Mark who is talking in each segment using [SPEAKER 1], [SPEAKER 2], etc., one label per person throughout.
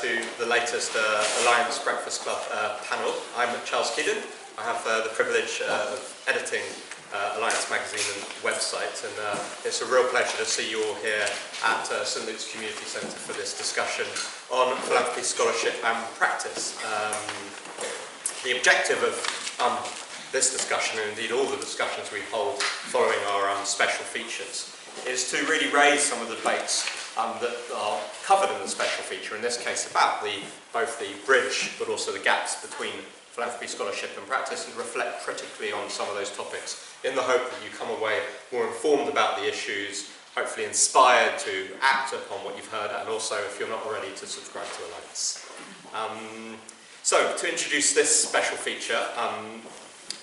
[SPEAKER 1] to the latest Alliance Breakfast Club panel. I'm Charles Keedon. I have the privilege of editing Alliance magazine and website, and it's a real pleasure to see you all here at St Luke's Community Centre for this discussion on philanthropy, scholarship and practice. The objective of this discussion, and indeed all the discussions we hold following our special features, is to really raise some of the debates that are covered in the special feature, in this case about both the bridge but also the gaps between philanthropy, scholarship and practice, and reflect critically on some of those topics in the hope that you come away more informed about the issues, hopefully inspired to act upon what you've heard, and also, if you're not already, to subscribe to Alliance. So, to introduce this special feature,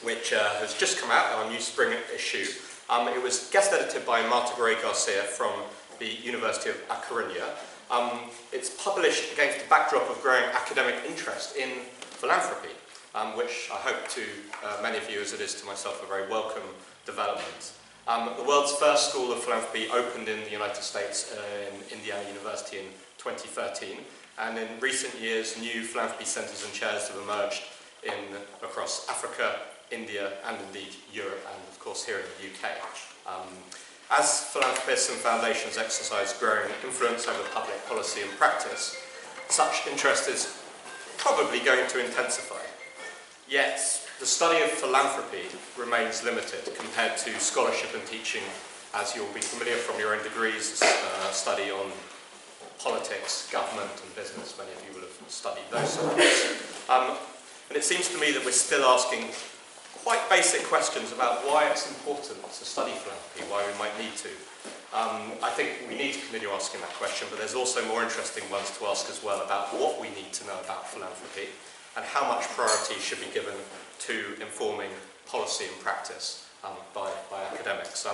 [SPEAKER 1] which has just come out, our new spring issue, it was guest edited by Marta Gray Garcia from the University of A Coruña. It's published against the backdrop of growing academic interest in philanthropy, which I hope to many of you, as it is to myself, a very welcome development. The world's first school of philanthropy opened in the United States in Indiana University in 2013, and in recent years new philanthropy centres and chairs have emerged across Africa, India and indeed Europe, and of course here in the UK. As philanthropists and foundations exercise growing influence over public policy and practice, such interest is probably going to intensify. Yet, the study of philanthropy remains limited compared to scholarship and teaching, as you'll be familiar from your own degrees, study on politics, government and business. Many of you will have studied those subjects. And it seems to me that we're still asking quite basic questions about why it's important to study philanthropy, why we might need to. I think we need to continue asking that question, but there's also more interesting ones to ask as well about what we need to know about philanthropy and how much priority should be given to informing policy and practice by academics.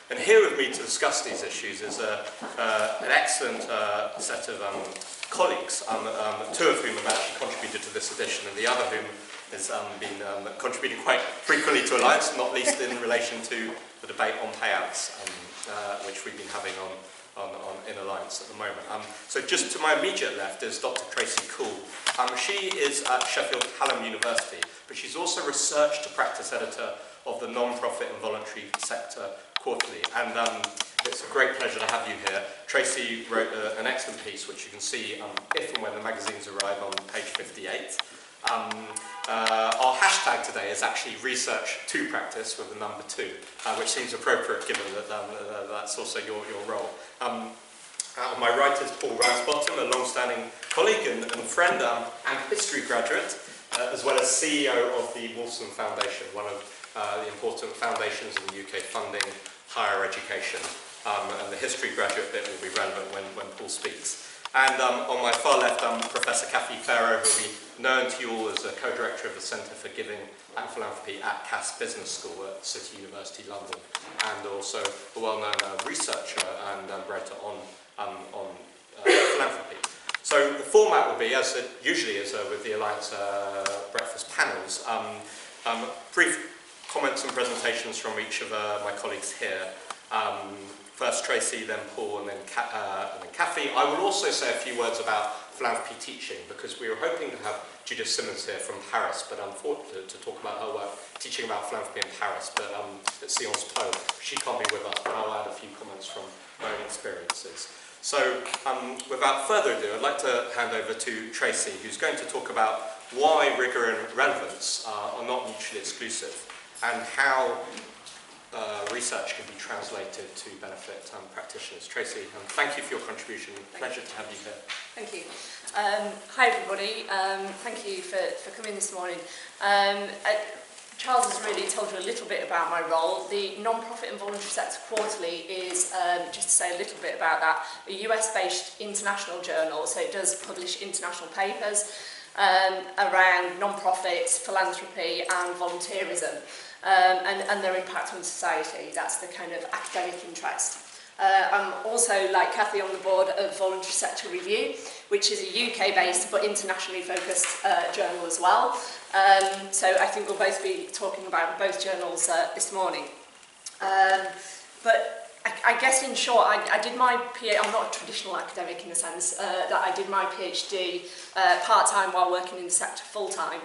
[SPEAKER 1] And here with me to discuss these issues is an excellent set of colleagues, two of whom have actually contributed to this edition, and the other whom has been contributing quite frequently to Alliance, not least in relation to the debate on payouts, which we've been having in Alliance at the moment. So just to my immediate left is Dr. Tracy Cool. She is at Sheffield Hallam University, but she's also research to practice editor of the non-profit and voluntary sector quarterly. And it's a great pleasure to have you here. Tracy wrote an excellent piece, which you can see if and when the magazines arrive, on page 58. Our hashtag today is actually research to practice with the number 2, which seems appropriate given that that's also your role. On my right is Paul Ramsbottom, a long-standing colleague and friend and history graduate, as well as CEO of the Wolfson Foundation, one of the important foundations in the UK funding higher education. And the history graduate bit will be relevant when Paul speaks. And on my far left, Professor Kathy Farrow, who will be known to you all as a co-director of the Centre for Giving and Philanthropy at Cass Business School at City University London, and also a well-known researcher and writer on philanthropy. So the format will be, as it usually is with the Alliance breakfast panels, brief comments and presentations from each of my colleagues here. First Tracy, then Paul, and then Kathy. I will also say a few words about philanthropy teaching, because we were hoping to have Judith Simmons here from Paris, but unfortunately to talk about her work teaching about philanthropy in Paris, but at Sciences Po. She can't be with us, but I'll add a few comments from my own experiences. So without further ado, I'd like to hand over to Tracy, who's going to talk about why rigour and relevance are not mutually exclusive, and how research can be translated to benefit practitioners. Tracy, thank you for your contribution. Pleasure to have you here.
[SPEAKER 2] Thank you. Hi everybody. Thank you for coming this morning. Charles has really told you a little bit about my role. The Non-Profit and Voluntary Sector Quarterly is, just to say a little bit about that, a US-based international journal, so it does publish international papers around non-profits, philanthropy and volunteerism. And their impact on society. That's the kind of academic interest. I'm also, like Kathy, on the board of Voluntary Sector Review, which is a UK-based but internationally focused journal as well. So I think we'll both be talking about both journals this morning. But I guess in short, I did my PhD, I'm not a traditional academic in the sense that I did my PhD part-time while working in the sector full-time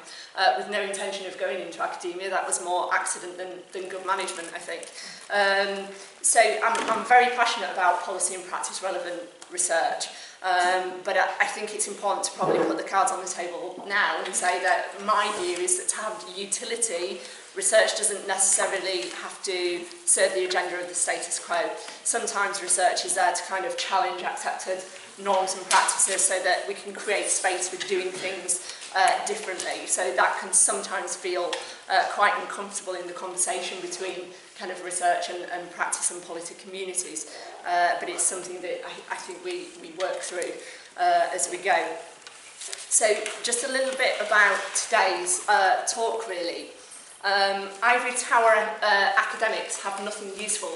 [SPEAKER 2] with no intention of going into academia. That was more accident than good management, I think. So I'm very passionate about policy and practice relevant research, but I think it's important to probably put the cards on the table now and say that my view is that to have utility, research doesn't necessarily have to serve the agenda of the status quo. Sometimes research is there to kind of challenge accepted norms and practices so that we can create space for doing things differently. So that can sometimes feel quite uncomfortable in the conversation between kind of research and practice and policy communities. But it's something that I think we work through as we go. So just a little bit about today's talk really. Ivory Tower academics have nothing useful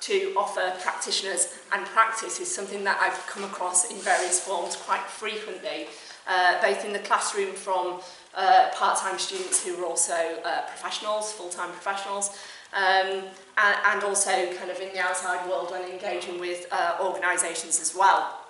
[SPEAKER 2] to offer practitioners, and practice is something that I've come across in various forms quite frequently, both in the classroom from part-time students who are also professionals, full-time professionals, and also kind of in the outside world when engaging with organisations as well.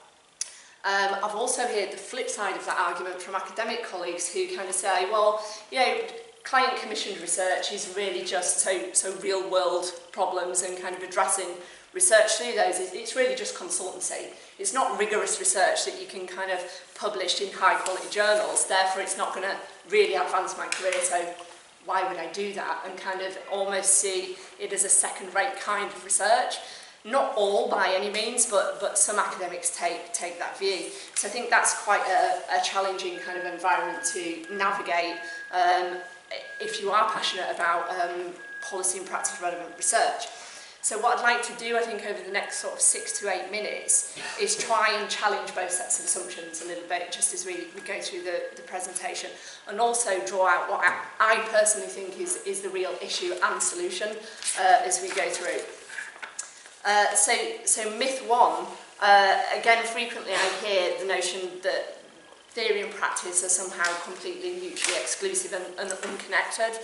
[SPEAKER 2] I've also heard the flip side of that argument from academic colleagues who kind of say, well, you know, client commissioned research is really just so real world problems and kind of addressing research through those. It's really just consultancy. It's not rigorous research that you can kind of publish in high quality journals, therefore it's not going to really advance my career, so why would I do that? And kind of almost see it as a second rate kind of research. Not all by any means, but some academics take that view. So I think that's quite a challenging kind of environment to navigate if you are passionate about policy and practice relevant research. So what I'd like to do, I think, over the next sort of 6 to 8 minutes is try and challenge both sets of assumptions a little bit, just as we go through the presentation, and also draw out what I personally think is the real issue and solution as we go through. So myth one, again, frequently I hear the notion that theory and practice are somehow completely mutually exclusive and unconnected.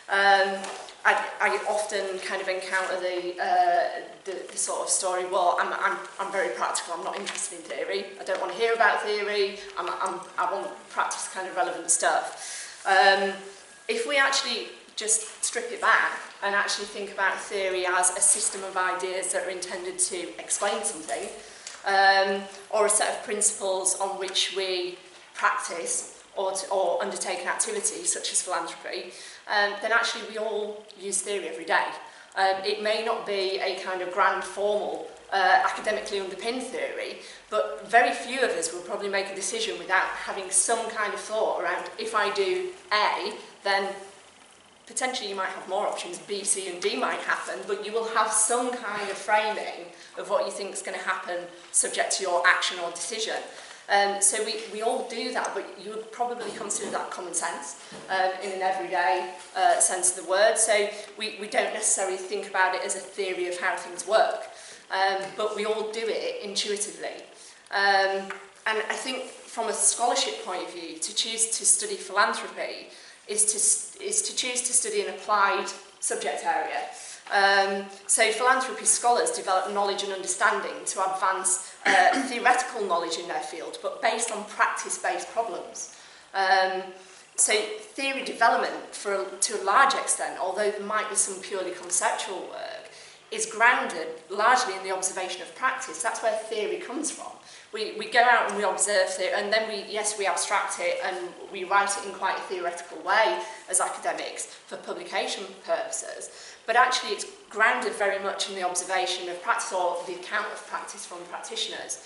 [SPEAKER 2] I often kind of encounter the sort of story, well, I'm very practical, I'm not interested in theory, I don't want to hear about theory, I want practice kind of relevant stuff. If we actually just strip it back and actually think about theory as a system of ideas that are intended to explain something, or a set of principles on which we practice or undertake an activity such as philanthropy, then actually we all use theory every day. It may not be a kind of grand formal academically underpinned theory, but very few of us will probably make a decision without having some kind of thought around, if I do A, then potentially you might have more options, B, C and D might happen, but you will have some kind of framing of what you think is going to happen subject to your action or decision. So we all do that, but you would probably consider that common sense in an everyday sense of the word. So we don't necessarily think about it as a theory of how things work, but we all do it intuitively. And I think from a scholarship point of view, to choose to study philanthropy is to choose to study an applied subject area. So philanthropy scholars develop knowledge and understanding to advance theoretical knowledge in their field, but based on practice-based problems. So theory development, to a large extent, although there might be some purely conceptual work, is grounded largely in the observation of practice. That's where theory comes from. We go out and we observe theory, and then we abstract it and we write it in quite a theoretical way as academics for publication purposes. But actually it's grounded very much in the observation of practice, or the account of practice from practitioners.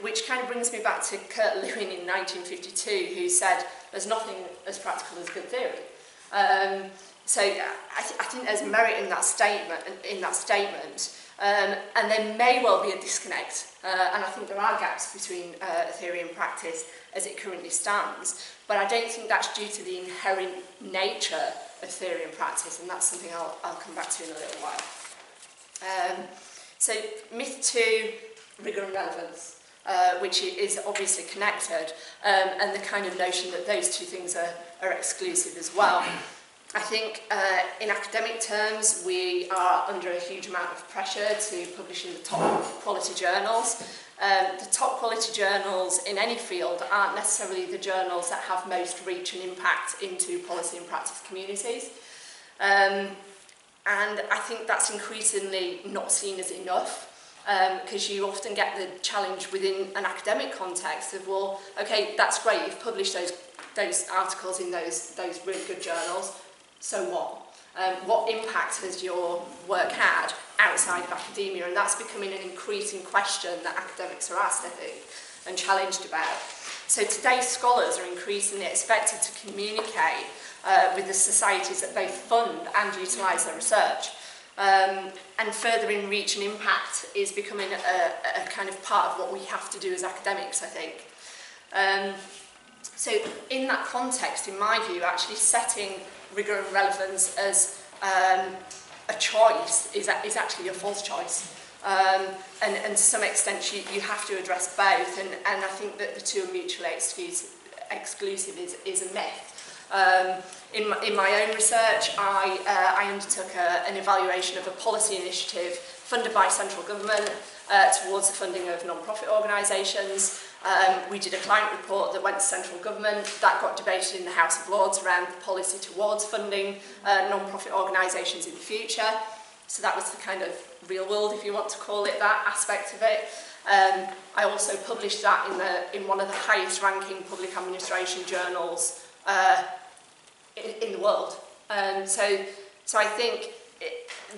[SPEAKER 2] Which kind of brings me back to Kurt Lewin in 1952, who said, there's nothing as practical as good theory. So I think there's merit in that statement, and there may well be a disconnect, and I think there are gaps between theory and practice as it currently stands, but I don't think that's due to the inherent nature of theory and practice, and that's something I'll come back to in a little while. So myth two, rigour and relevance, which is obviously connected, and the kind of notion that those two things are exclusive as well. I think in academic terms we are under a huge amount of pressure to publish in the top quality journals. The top quality journals in any field aren't necessarily the journals that have most reach and impact into policy and practice communities. And I think that's increasingly not seen as enough. Because you often get the challenge within an academic context of, well, okay, that's great, you've published those articles in those really good journals, so what? What impact has your work had outside of academia? And that's becoming an increasing question that academics are asked, I think, and challenged about. So today's scholars are increasingly expected to communicate with the societies that both fund and utilise their research. And furthering reach and impact is becoming a kind of part of what we have to do as academics, I think. So in that context, in my view, actually setting rigour and relevance as a choice is actually a false choice. And to some extent you have to address both, and I think that the two are mutually exclusive is a myth. In my own research, I undertook an evaluation of a policy initiative funded by central government towards the funding of non-profit organisations. We did a client report that went to central government, that got debated in the House of Lords around the policy towards funding non-profit organisations in the future. So that was the kind of real world, if you want to call it that, aspect of it. I also published that in one of the highest ranking public administration journals in the world. So I think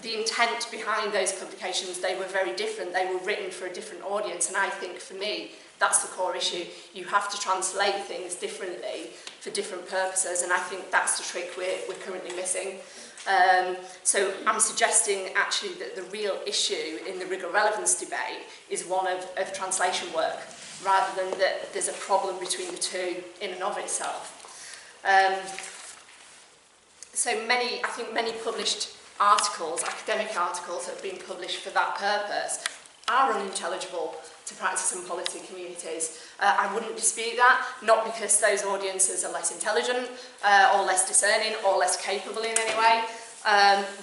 [SPEAKER 2] the intent behind those publications, they were very different. They were written for a different audience, and I think for me, that's the core issue. You have to translate things differently for different purposes, and I think that's the trick we're currently missing. So I'm suggesting actually that the real issue in the rigour relevance debate is one of translation work, rather than that there's a problem between the two in and of itself. So I think many published articles, academic articles that have been published for that purpose are unintelligible to practice and policy communities. I wouldn't dispute that, not because those audiences are less intelligent or less discerning or less capable in any way,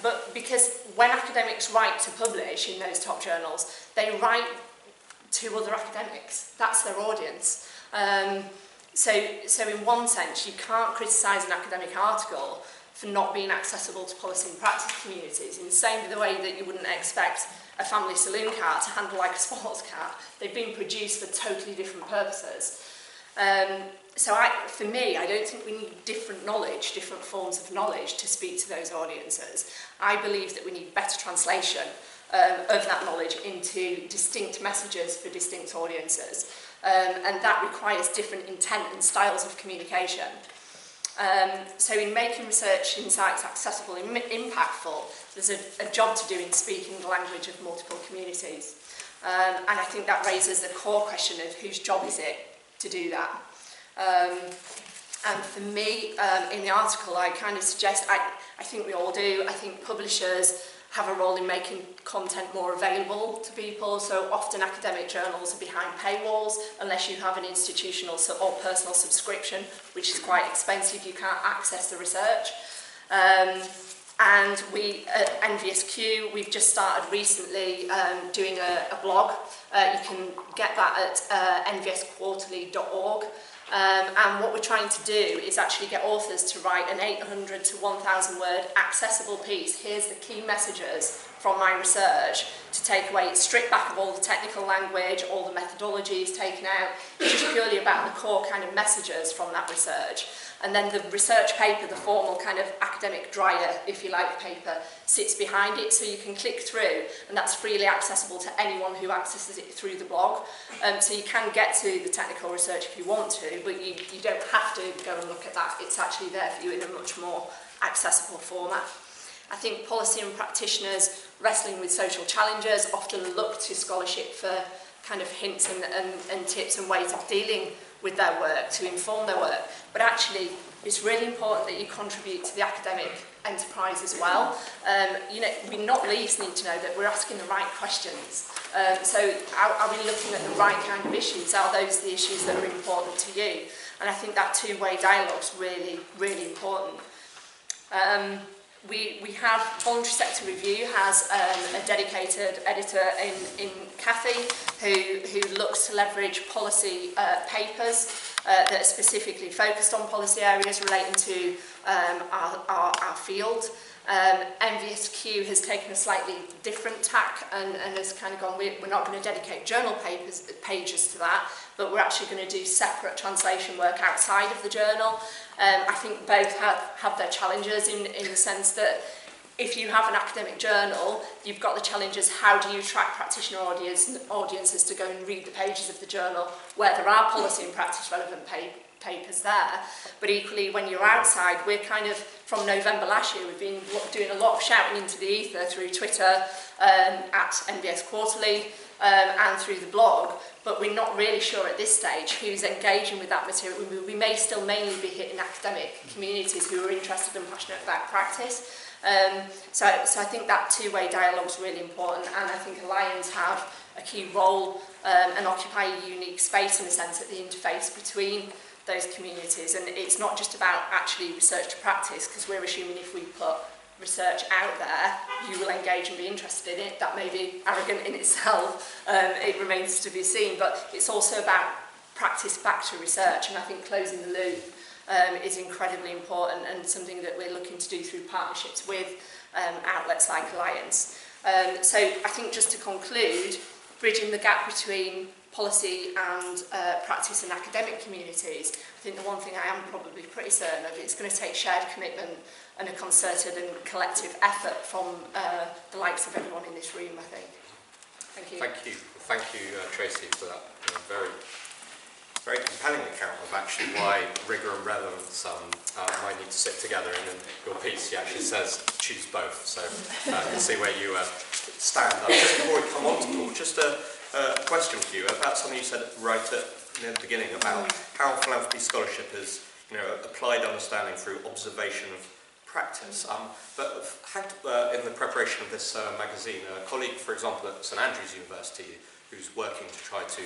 [SPEAKER 2] but because when academics write to publish in those top journals, they write to other academics. That's their audience. So in one sense, you can't criticise an academic article for not being accessible to policy and practice communities, in the same way that you wouldn't expect a family saloon car to handle like a sports car. They've been produced for totally different purposes. So for me, I don't think we need different knowledge, different forms of knowledge to speak to those audiences. I believe that we need better translation of that knowledge into distinct messages for distinct audiences. And that requires different intent and styles of communication. So in making research insights accessible and impactful, there's a job to do in speaking the language of multiple communities. And I think that raises the core question of whose job is it to do that. And for me, in the article, I kind of suggest, I think we all do, I think publishers have a role in making content more available to people. So often academic journals are behind paywalls unless you have an institutional or personal subscription, which is quite expensive. You can't access the research. And we at NVSQ, we've just started recently doing a blog. You can get that at nvsquarterly.org. And what we're trying to do is actually get authors to write an 800 to 1,000 word accessible piece. Here's the key messages from my research, to take away, strip back of all the technical language, all the methodologies taken out. It's just purely about the core kind of messages from that research. And then the research paper, the formal kind of academic dryer, if you like, paper, sits behind it, so you can click through, and that's freely accessible to anyone who accesses it through the blog. So you can get to the technical research if you want to, but you don't have to go and look at that. It's actually there for you in a much more accessible format. I think policy and practitioners wrestling with social challenges often look to scholarship for kind of hints and tips and ways of dealing with their work, to inform their work. But actually, it's really important that you contribute to the academic enterprise as well. We not least need to know that we're asking the right questions. So are we looking at the right kind of issues? Are those the issues that are important to you? And I think that two-way dialogue is really, really important. We have Voluntary Sector Review has a dedicated editor in Kathy who looks to leverage policy papers that are specifically focused on policy areas relating to our field. MVSQ has taken a slightly different tack and has kind of gone, we're not going to dedicate journal pages to that, but we're actually going to do separate translation work outside of the journal. I think both have their challenges in the sense that if you have an academic journal, you've got the challenges, how do you attract practitioner audiences to go and read the pages of the journal where there are policy and practice relevant papers there. But equally, when you're outside, we're kind of, from November last year, we've been doing a lot of shouting into the ether through Twitter, at NBS Quarterly, and through the blog, but we're not really sure at this stage who's engaging with that material. We may still mainly be hitting academic communities who are interested and passionate about practice. So I think that two-way dialogue is really important, and I think Alliance have a key role and occupy a unique space in a sense at the interface between those communities. And it's not just about actually research to practice, because we're assuming if we put research out there, you will engage and be interested in it. That may be arrogant in itself, it remains to be seen, but it's also about practice back to research, and I think closing the loop is incredibly important and something that we're looking to do through partnerships with outlets like Alliance. So I think just to conclude, bridging the gap between policy and practice in academic communities, I think the one thing I am probably pretty certain of, it's going to take shared commitment and a concerted and collective effort from the likes of everyone in this room, I think. Thank you.
[SPEAKER 1] Thank you, Tracy, for that very, very compelling account of actually why rigour and relevance might need to sit together. And in your piece, he actually says choose both. So I can see where you stand. Just before we come on to Paul, just a question for you about something you said right at the beginning about how philanthropy scholarship has, applied understanding through observation of practice. But in the preparation of this magazine, a colleague, for example, at St Andrews University, who's working to try to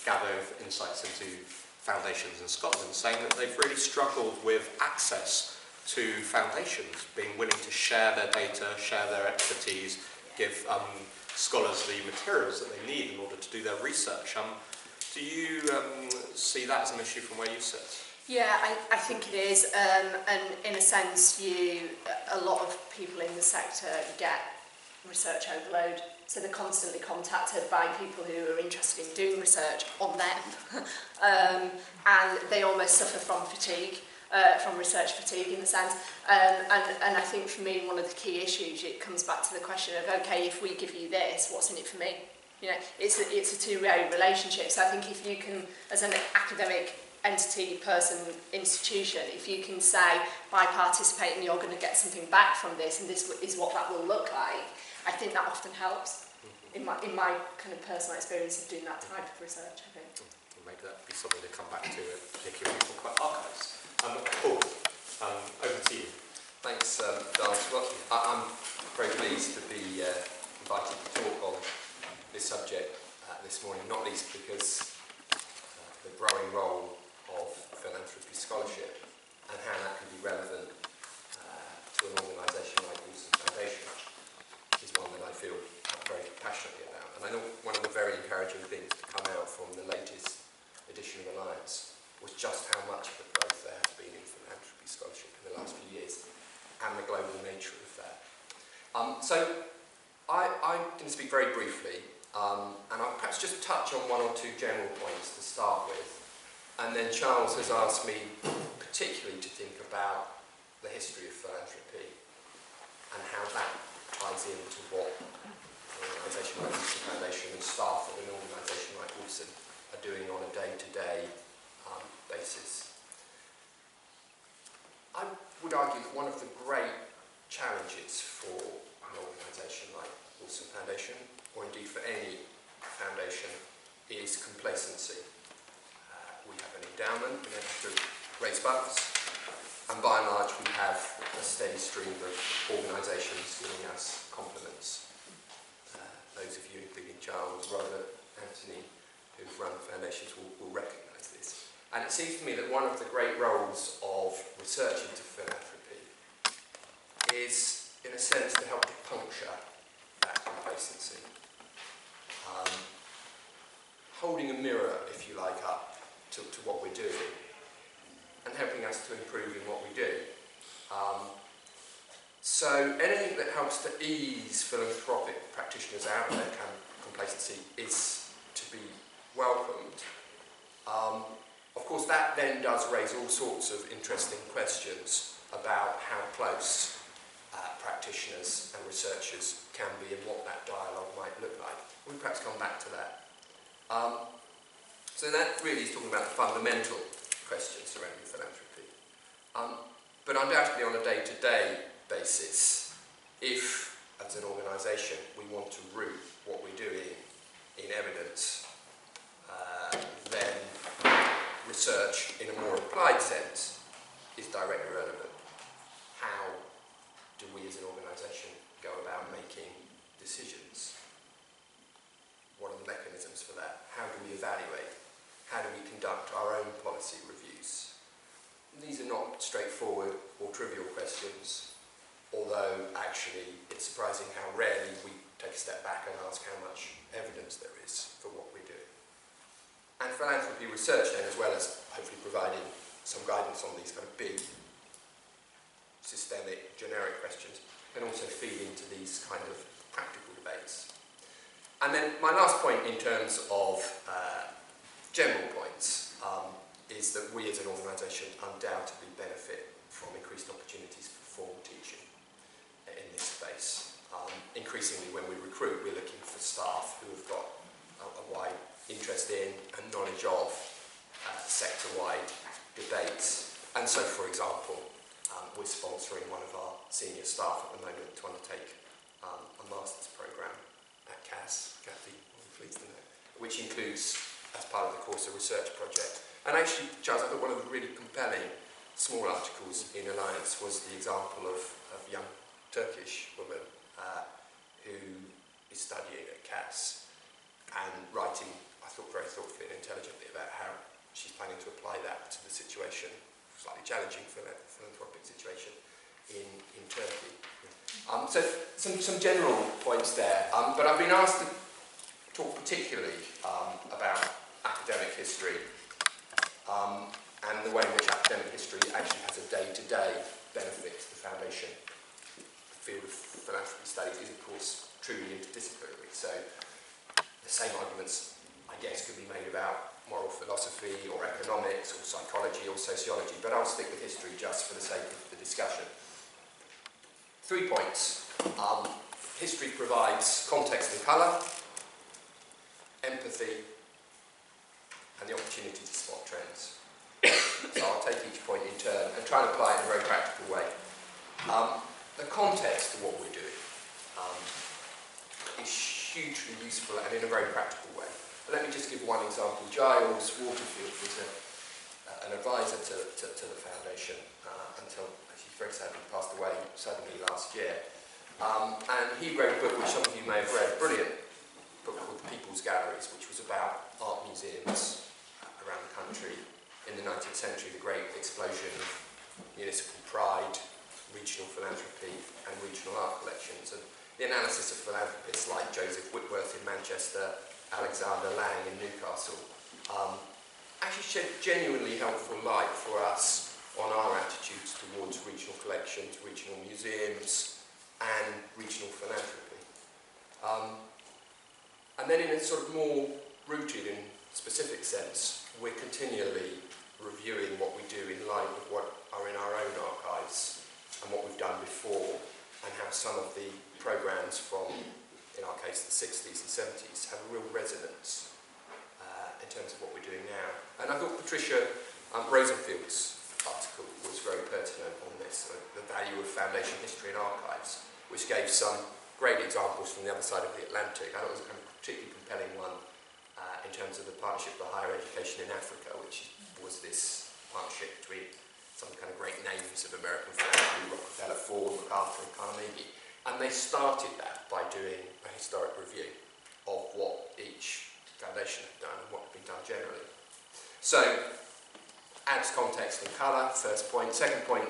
[SPEAKER 1] gather insights into foundations in Scotland, saying that they've really struggled with access to foundations, being willing to share their data, share their expertise, give scholars the materials that they need in order to do their research. Do you see that as an issue from where you sit?
[SPEAKER 2] Yeah, I think it is, and in a sense, a lot of people in the sector get research overload, so they're constantly contacted by people who are interested in doing research on them, and they almost suffer from fatigue, from research fatigue in a sense, and I think for me one of the key issues, it comes back to the question of, okay, if we give you this, what's in it for me? It's a two-way relationship. So I think if you can, as an academic entity, person, institution, if you can say, by participating you're going to get something back from this, and this is what that will look like, I think that often helps in my kind of personal experience of doing that type of research, I think.
[SPEAKER 1] We'll make that be something to come back to, particularly for quite archives. Paul, over to you.
[SPEAKER 3] Thanks, Dance. Well, I'm very pleased to be invited to talk on this subject this morning, not least because the growing role of philanthropy scholarship and how that can be relevant to an organisation like Wilson Foundation is one that I feel very passionately about. And I know one of the very encouraging things to come out from the latest edition of Alliance was just how much of the growth there has been in philanthropy scholarship in the last few years and the global nature of that. So I'm going to speak very briefly, and I'll perhaps just touch on one or two general points to start with. And then Charles has asked me particularly to think about the history of philanthropy and how that ties into what an organisation like Wilson Foundation and staff at an organisation like Wilson are doing on a day-to-day basis. I would argue that one of the great challenges for an organisation like Wilson Foundation, or indeed for any foundation, is complacency. We have an endowment, we have to raise funds, and by and large we have a steady stream of organisations giving us compliments. Those of you, including Charles, Robert, Anthony, who've run foundations will recognise this. And it seems to me that one of the great roles of research into philanthropy is, in a sense, to help to puncture that complacency. Holding a mirror, if you like, up to what we're doing and helping us to improve in what we do. So anything that helps to ease philanthropic practitioners out of their complacency is to be welcomed. Of course, that then does raise all sorts of interesting questions about how close practitioners and researchers can be and what that dialogue might look like. We'll perhaps come back to that. So that really is talking about the fundamental questions surrounding philanthropy. But undoubtedly on a day-to-day basis, if, as an organisation, we want to root what we're doing in evidence, then research in a more applied sense is directly relevant. How do we as an organisation go about making decisions? What are the mechanisms for that? How do we evaluate? How do we conduct our own policy reviews? And these are not straightforward or trivial questions, although actually it's surprising how rarely we take a step back and ask how much evidence there is for what we do. And philanthropy research then, as well as hopefully providing some guidance on these kind of big, systemic, generic questions, can also feed into these kind of practical debates. And then my last point in terms of general points is that we as an organisation undoubtedly benefit from increased opportunities for formal teaching in this space. Increasingly when we recruit, we're looking for staff who have got a wide interest in and knowledge of sector-wide debates. And so, for example, we're sponsoring one of our senior staff at the moment to undertake a master's programme at Kathy, I'm pleased to know, which includes, as part of the course, a research project. And actually, Charles, I thought one of the really compelling small articles in Alliance was the example of a young Turkish woman who is studying at CAS and writing, I thought, very thoughtfully and intelligently about how she's planning to apply that to the situation, slightly challenging philanthropic situation in Turkey. So some general points there, but I've been asked to talk particularly about academic history and the way in which academic history actually has a day-to-day benefit to the foundation. The field of philanthropy studies is, of course, truly interdisciplinary, so the same arguments, I guess, could be made about moral philosophy or economics or psychology or sociology, but I'll stick with history just for the sake of the discussion. 3 points. History provides context and colour, empathy, and the opportunity to spot trends. So I'll take each point in turn and try and apply it in a very practical way. The context of what we're doing is hugely useful and in a very practical way. Let me just give one example. Giles Waterfield was an advisor to the foundation until she very sadly passed away suddenly last year. And he wrote a book which some of you may have read, a brilliant book called People's Galleries, which was about art museums around the country in the 19th century, the great explosion of municipal pride, regional philanthropy and regional art collections. And the analysis of philanthropists like Joseph Whitworth in Manchester, Alexander Lang in Newcastle, actually shed genuinely helpful light for us on our attitudes towards regional collections, regional museums and regional philanthropy. And then in a sort of more rooted and specific sense, we're continually reviewing what we do in light of what are in our own archives and what we've done before, and how some of the programmes from, in our case, the 60s and 70s have a real resonance in terms of what we're doing now. And I thought Patricia Rosenfield's article was very pertinent on this, the value of foundation history and archives, which gave some great examples from the other side of the Atlantic. I thought it was a kind of particularly compelling one in terms of the Partnership for Higher Education in Africa, which was this partnership between some kind of great names of American philanthropy, Rockefeller, Ford, MacArthur and Carnegie. And they started that by doing a historic review of what each foundation had done and what had been done generally. So, adds context and colour, first point. Second point,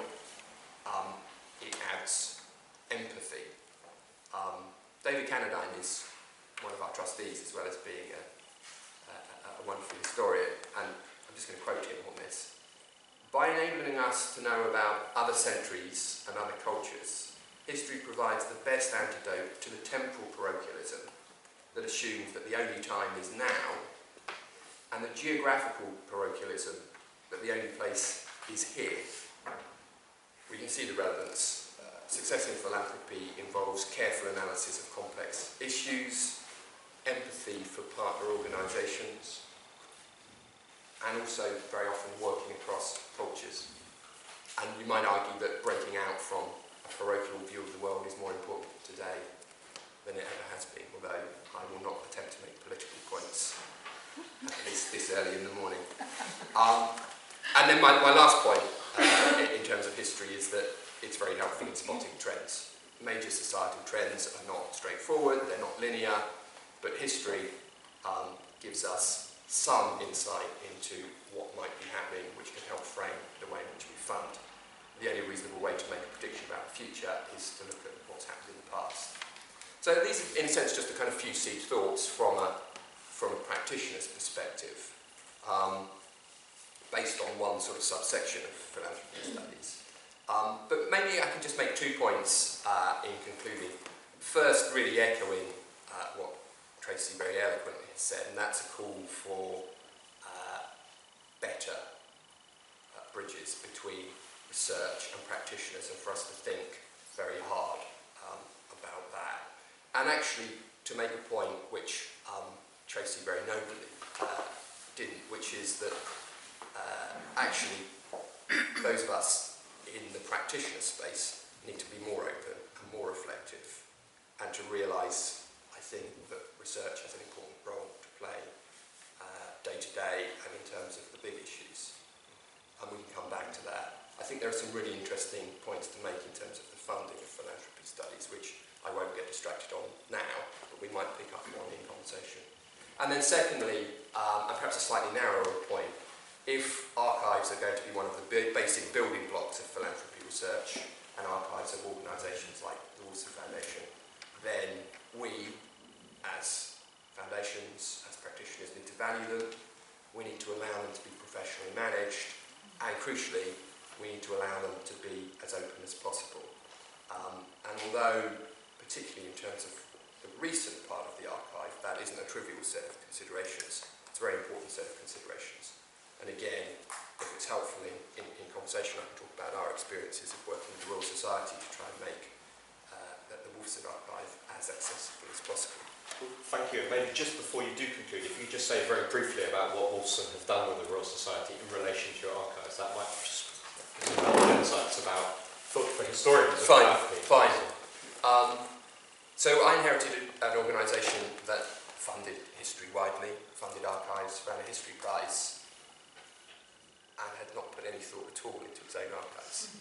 [SPEAKER 3] it adds empathy. David Cannadine is one of our trustees, as well as being a wonderful historian, and I'm just going to quote him on this. By enabling us to know about other centuries and other cultures, history provides the best antidote to the temporal parochialism that assumes that the only time is now, and the geographical parochialism that the only place is here. We can see the relevance. Success in philanthropy involves careful analysis of complex issues, empathy for partner organisations, and also very often working across cultures. And you might argue that breaking out from a parochial view of the world is more important today than it ever has been, although I will not attempt to make political points, at least this early in the morning. And then my last point in terms of history is that it's very helpful in spotting trends. Major societal trends are not straightforward, they're not linear, but history gives us some insight into what might be happening, which can help frame the way in which we fund. The only reasonable way to make a prediction about the future is to look at what's happened in the past. So these are, in a sense, just a kind of few seed thoughts from a practitioner's perspective, based on one sort of subsection of philanthropy studies. But maybe I can just make 2 points in concluding. First, really echoing what Tracy very eloquently has said, and that's a call for better bridges between research and practitioners, and for us to think very hard about that. And actually, to make a point which Tracy very nobly didn't, which is that actually those of us in the practitioner space need to be more open and more reflective, and to realise, I think, that research has an important role to play day to day and in terms of the big issues. And we can come back to that. I think there are some really interesting points to make in terms of the funding of philanthropy studies, which I won't get distracted on now, but we might pick up on in conversation. And then secondly, and perhaps a slightly narrower point, if archives are going to be one of the basic building blocks of philanthropy research, and archives of organisations like the Wolfson Foundation, then we, as foundations, as practitioners, need to value them, we need to allow them to be professionally managed, and crucially, we need to allow them to be as open as possible. And although, particularly in terms of the recent part of the archive, that isn't a trivial set of considerations, it's a very important set of considerations. And again, if it's helpful in conversation, I can talk about our experiences of working with the Royal Society to try and make the Wolfson Archive as accessible as possible.
[SPEAKER 1] Well, thank you. And maybe just before you do conclude, if you could just say very briefly about what Wolfson have done with the Royal Society in relation to your archives, that might just give some insights about for historians.
[SPEAKER 3] Fine. So I inherited an organisation that funded history widely, funded archives, ran a history prize, and had not put any thought at all into its own archives.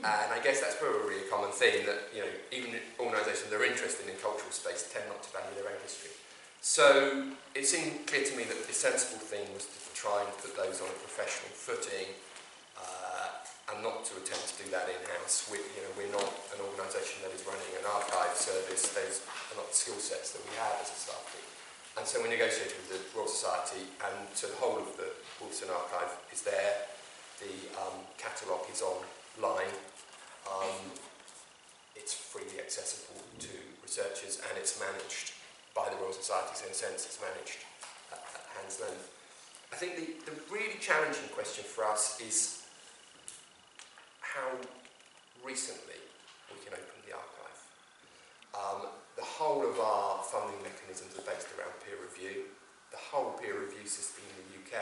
[SPEAKER 3] And I guess that's probably a common theme, that even organisations that are interested in cultural space tend not to value their own history. So it seemed clear to me that the sensible thing was to try and put those on a professional footing, and not to attempt to do that in-house. We're not an organisation that is running an archive service. Those are not the skill sets that we have as a staff team. And so we negotiated with the Royal Society, and so the whole of the Wolfson Archive is there. The catalogue is online. It's freely accessible to researchers, and it's managed by the Royal Society, so in a sense it's managed at hand's length. I think the really challenging question for us is how recently we can open the archive. The whole of our funding mechanisms are based around peer review. The whole peer review system in the UK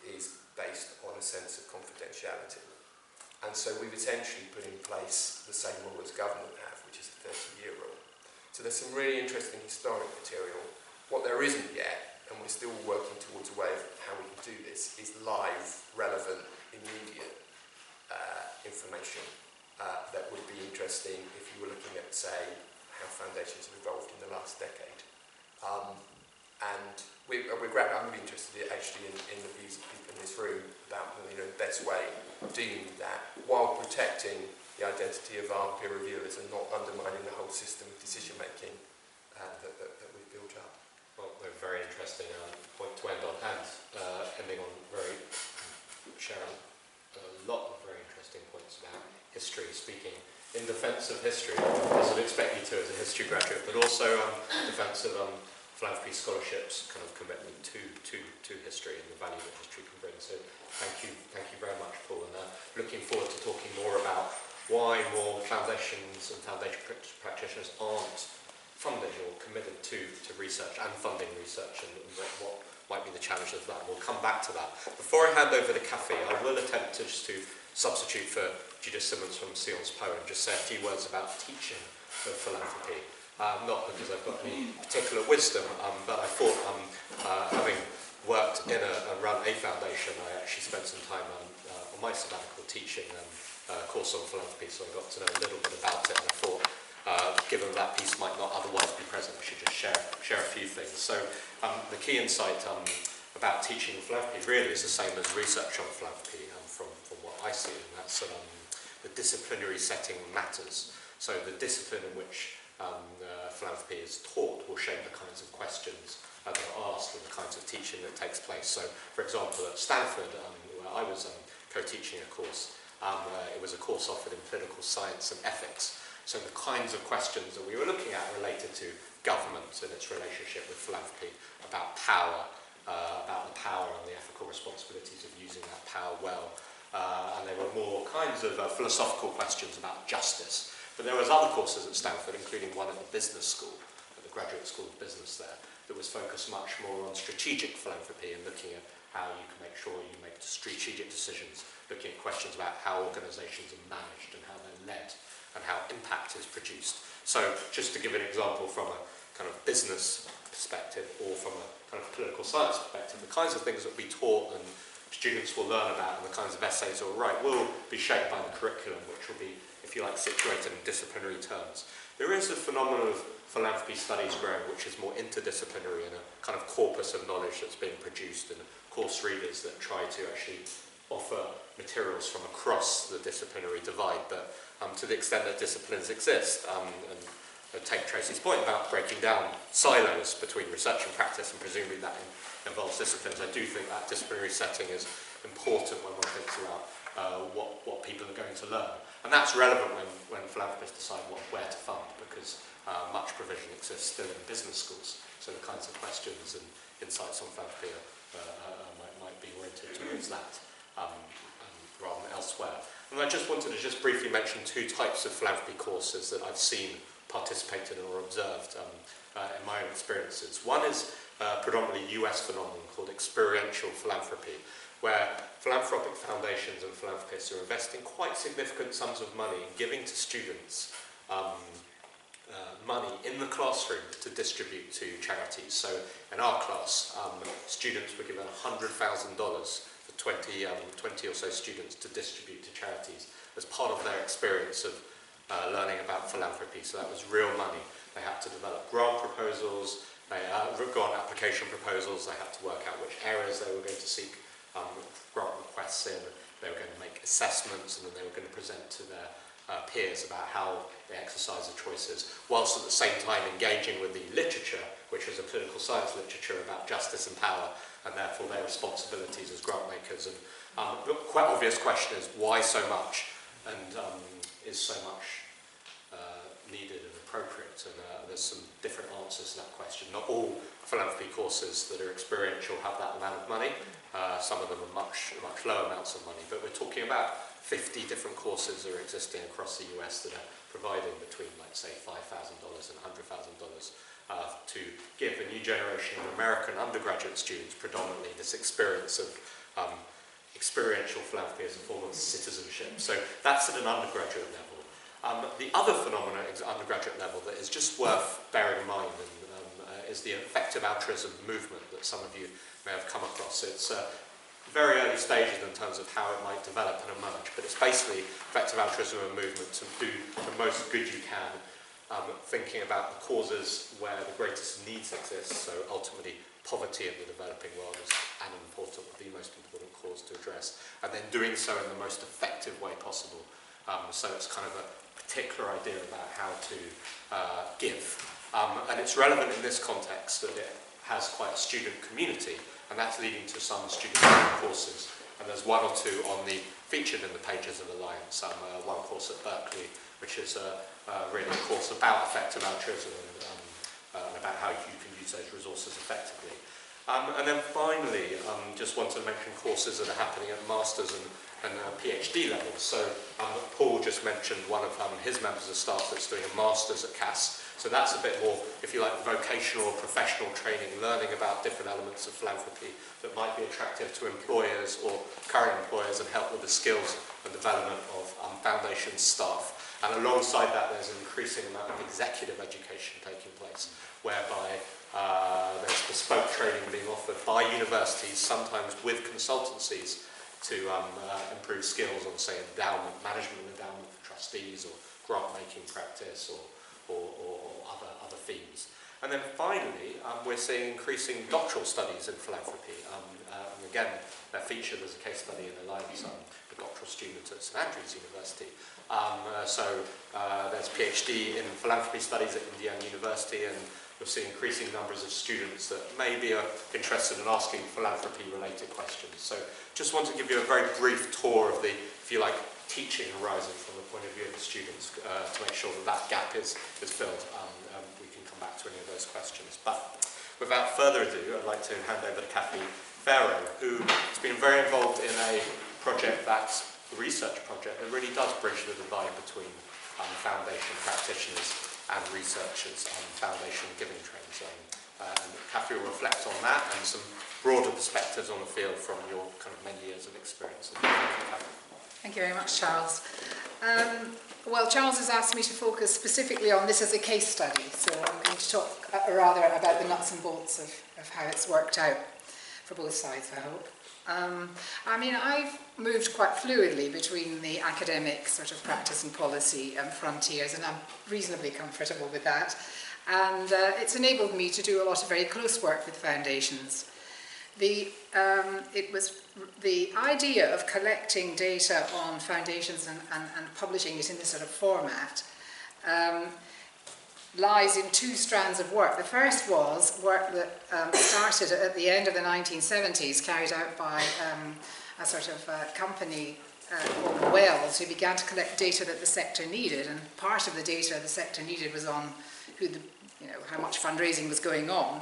[SPEAKER 3] is based on a sense of confidentiality. And so we've essentially put in place the same rule as government have, which is a 30-year rule. So there's some really interesting historic material. What there isn't yet, and we're still working towards a way of how we can do this, is live, relevant, immediate information that would be interesting if you were looking at, say, how foundations have evolved in the last decade. And I'm really interested actually in the views of people in this room about the best way of dealing with that, while protecting the
[SPEAKER 4] the identity of our peer reviewers and not undermining the whole system of decision making that we've built up.
[SPEAKER 1] Well, they're very interesting point to end on, and ending on sharing a lot of very interesting points about history, speaking in defence of history, as I'd expect you to as a history graduate, but also defence of philanthropy scholarships, kind of commitment to history and the value that history can bring. So thank you very much, Paul, and looking forward to talking more about why more foundations and foundation practitioners aren't funded or committed to research and funding research, and what might be the challenges of that. We'll come back to that. Before I hand over the cafe, I will attempt to just to substitute for Judith Simmons from Sion's Poem, just say a few words about teaching of philanthropy. Not because I've got any particular wisdom, but I thought, having worked in and run a foundation, I actually spent some time on my sabbatical teaching a course on philanthropy, so I got to know a little bit about it, and I thought, given that piece might not otherwise be present, we should just share a few things. So the key insight about teaching philanthropy really is the same as research on philanthropy from what I see, and that's the disciplinary setting matters. So the discipline in which philanthropy is taught will shape the kinds of questions that are asked and the kinds of teaching that takes place. So, for example, at Stanford, where I was co-teaching a course, it was a course offered in political science and ethics. So the kinds of questions that we were looking at related to government and its relationship with philanthropy, about power, about the power and the ethical responsibilities of using that power well. And there were more kinds of philosophical questions about justice. But there was other courses at Stanford, including one at the business school, at the graduate school of business there, that was focused much more on strategic philanthropy and looking at how you can make sure you make strategic decisions, looking at questions about how organisations are managed and how they're led and how impact is produced. So just to give an example from a kind of business perspective or from a kind of political science perspective, the kinds of things that we taught and students will learn about and the kinds of essays they'll write will be shaped by the curriculum, which will be, if you like, situated in disciplinary terms. There is a phenomenon of philanthropy studies growing which is more interdisciplinary and a kind of corpus of knowledge that's being produced and course readers that try to actually offer materials from across the disciplinary divide, but to the extent that disciplines exist, and take Tracy's point about breaking down silos between research and practice, and presumably that involves disciplines, I do think that disciplinary setting is important when one thinks about what people are going to learn. And that's relevant when philanthropists decide where to fund, because much provision exists still in business schools, so the kinds of questions and insights on philanthropy might be oriented towards that rather than elsewhere. And I just wanted to just briefly mention two types of philanthropy courses that I've seen participated or observed in my own experiences. One is predominantly US phenomenon called experiential philanthropy, where philanthropic foundations and philanthropists are investing quite significant sums of money in giving to students money in the classroom to distribute to charities. So in our class, students were given $100,000 for 20 or so students to distribute to charities as part of their experience of learning about philanthropy. So that was real money. They had to develop grant proposals, grant application proposals, they had to work out which areas they were going to seek grant requests in, they were going to make assessments, and then they were going to present to their peers about how they exercise the choices, whilst at the same time engaging with the literature, which was a political science literature about justice and power, and therefore their responsibilities as grant makers. And the quite obvious question is, why so much? And is so much needed and appropriate? And there's some different answers to that question. Not all philanthropy courses that are experiential have that amount of money. Some of them are much lower amounts of money, but we're talking about 50 different courses that are existing across the US that are providing between, let's say, $5,000 and $100,000 to give a new generation of American undergraduate students predominantly this experience of experiential philanthropy as a form of citizenship. So that's at an undergraduate level. The other phenomenon at undergraduate level that is just worth bearing in mind is the effective altruism movement that some of you may have come across. It's very early stages in terms of how it might develop and emerge, but it's basically effective altruism movement to do the most good you can, thinking about the causes where the greatest needs exist, so ultimately poverty in the developing world is the most important cause to address, and then doing so in the most effective way possible. So it's kind of a particular idea about how to give. And it's relevant in this context that it has quite a student community, and that's leading to some student courses. And there's one or two featured in the pages of Alliance. One course at Berkeley, which is really a course about effective altruism and about how you can use those resources effectively. And then finally, just want to mention courses that are happening at master's and PhD levels. So Paul just mentioned one of his members of staff that's doing a master's at Cass. So that's a bit more, if you like, vocational or professional training, learning about different elements of philanthropy that might be attractive to employers or current employers and help with the skills and development of foundation staff. And alongside that, there's an increasing amount of executive education taking place, whereby there's bespoke training being offered by universities, sometimes with consultancies, to improve skills on, say, endowment, management endowment for trustees, or grant-making practice, or other themes. And then finally, we're seeing increasing doctoral studies in philanthropy. And again, they're featured as a case study in Alliance, a doctoral student at St Andrews University. There's PhD in philanthropy studies at Indiana University, and you'll see increasing numbers of students that maybe are interested in asking philanthropy-related questions. So just want to give you a very brief tour of the, if you like, teaching horizon from the point of view of the students to make sure that that gap is filled. We can come back to any of those questions. But without further ado, I'd like to hand over to Kathy Farrow, who has been very involved in a project that's a research project that really does bridge the divide between foundation practitioners and researchers and foundation giving trends. And Kathy will reflect on that and some broader perspectives on the field from your kind of many years of experience.
[SPEAKER 5] Thank you very much, Charles. Well, Charles has asked me to focus specifically on this as a case study, so I'm going to talk rather about the nuts and bolts of how it's worked out for both sides, I hope. I mean, I've moved quite fluidly between the academic sort of practice and policy frontiers, and I'm reasonably comfortable with that. And it's enabled me to do a lot of very close work with foundations. It was the idea of collecting data on foundations and publishing it in this sort of format lies in two strands of work. The first was work that started at the end of the 1970s, carried out by a sort of company called Wells, who began to collect data that the sector needed, and part of the data the sector needed was on how much fundraising was going on,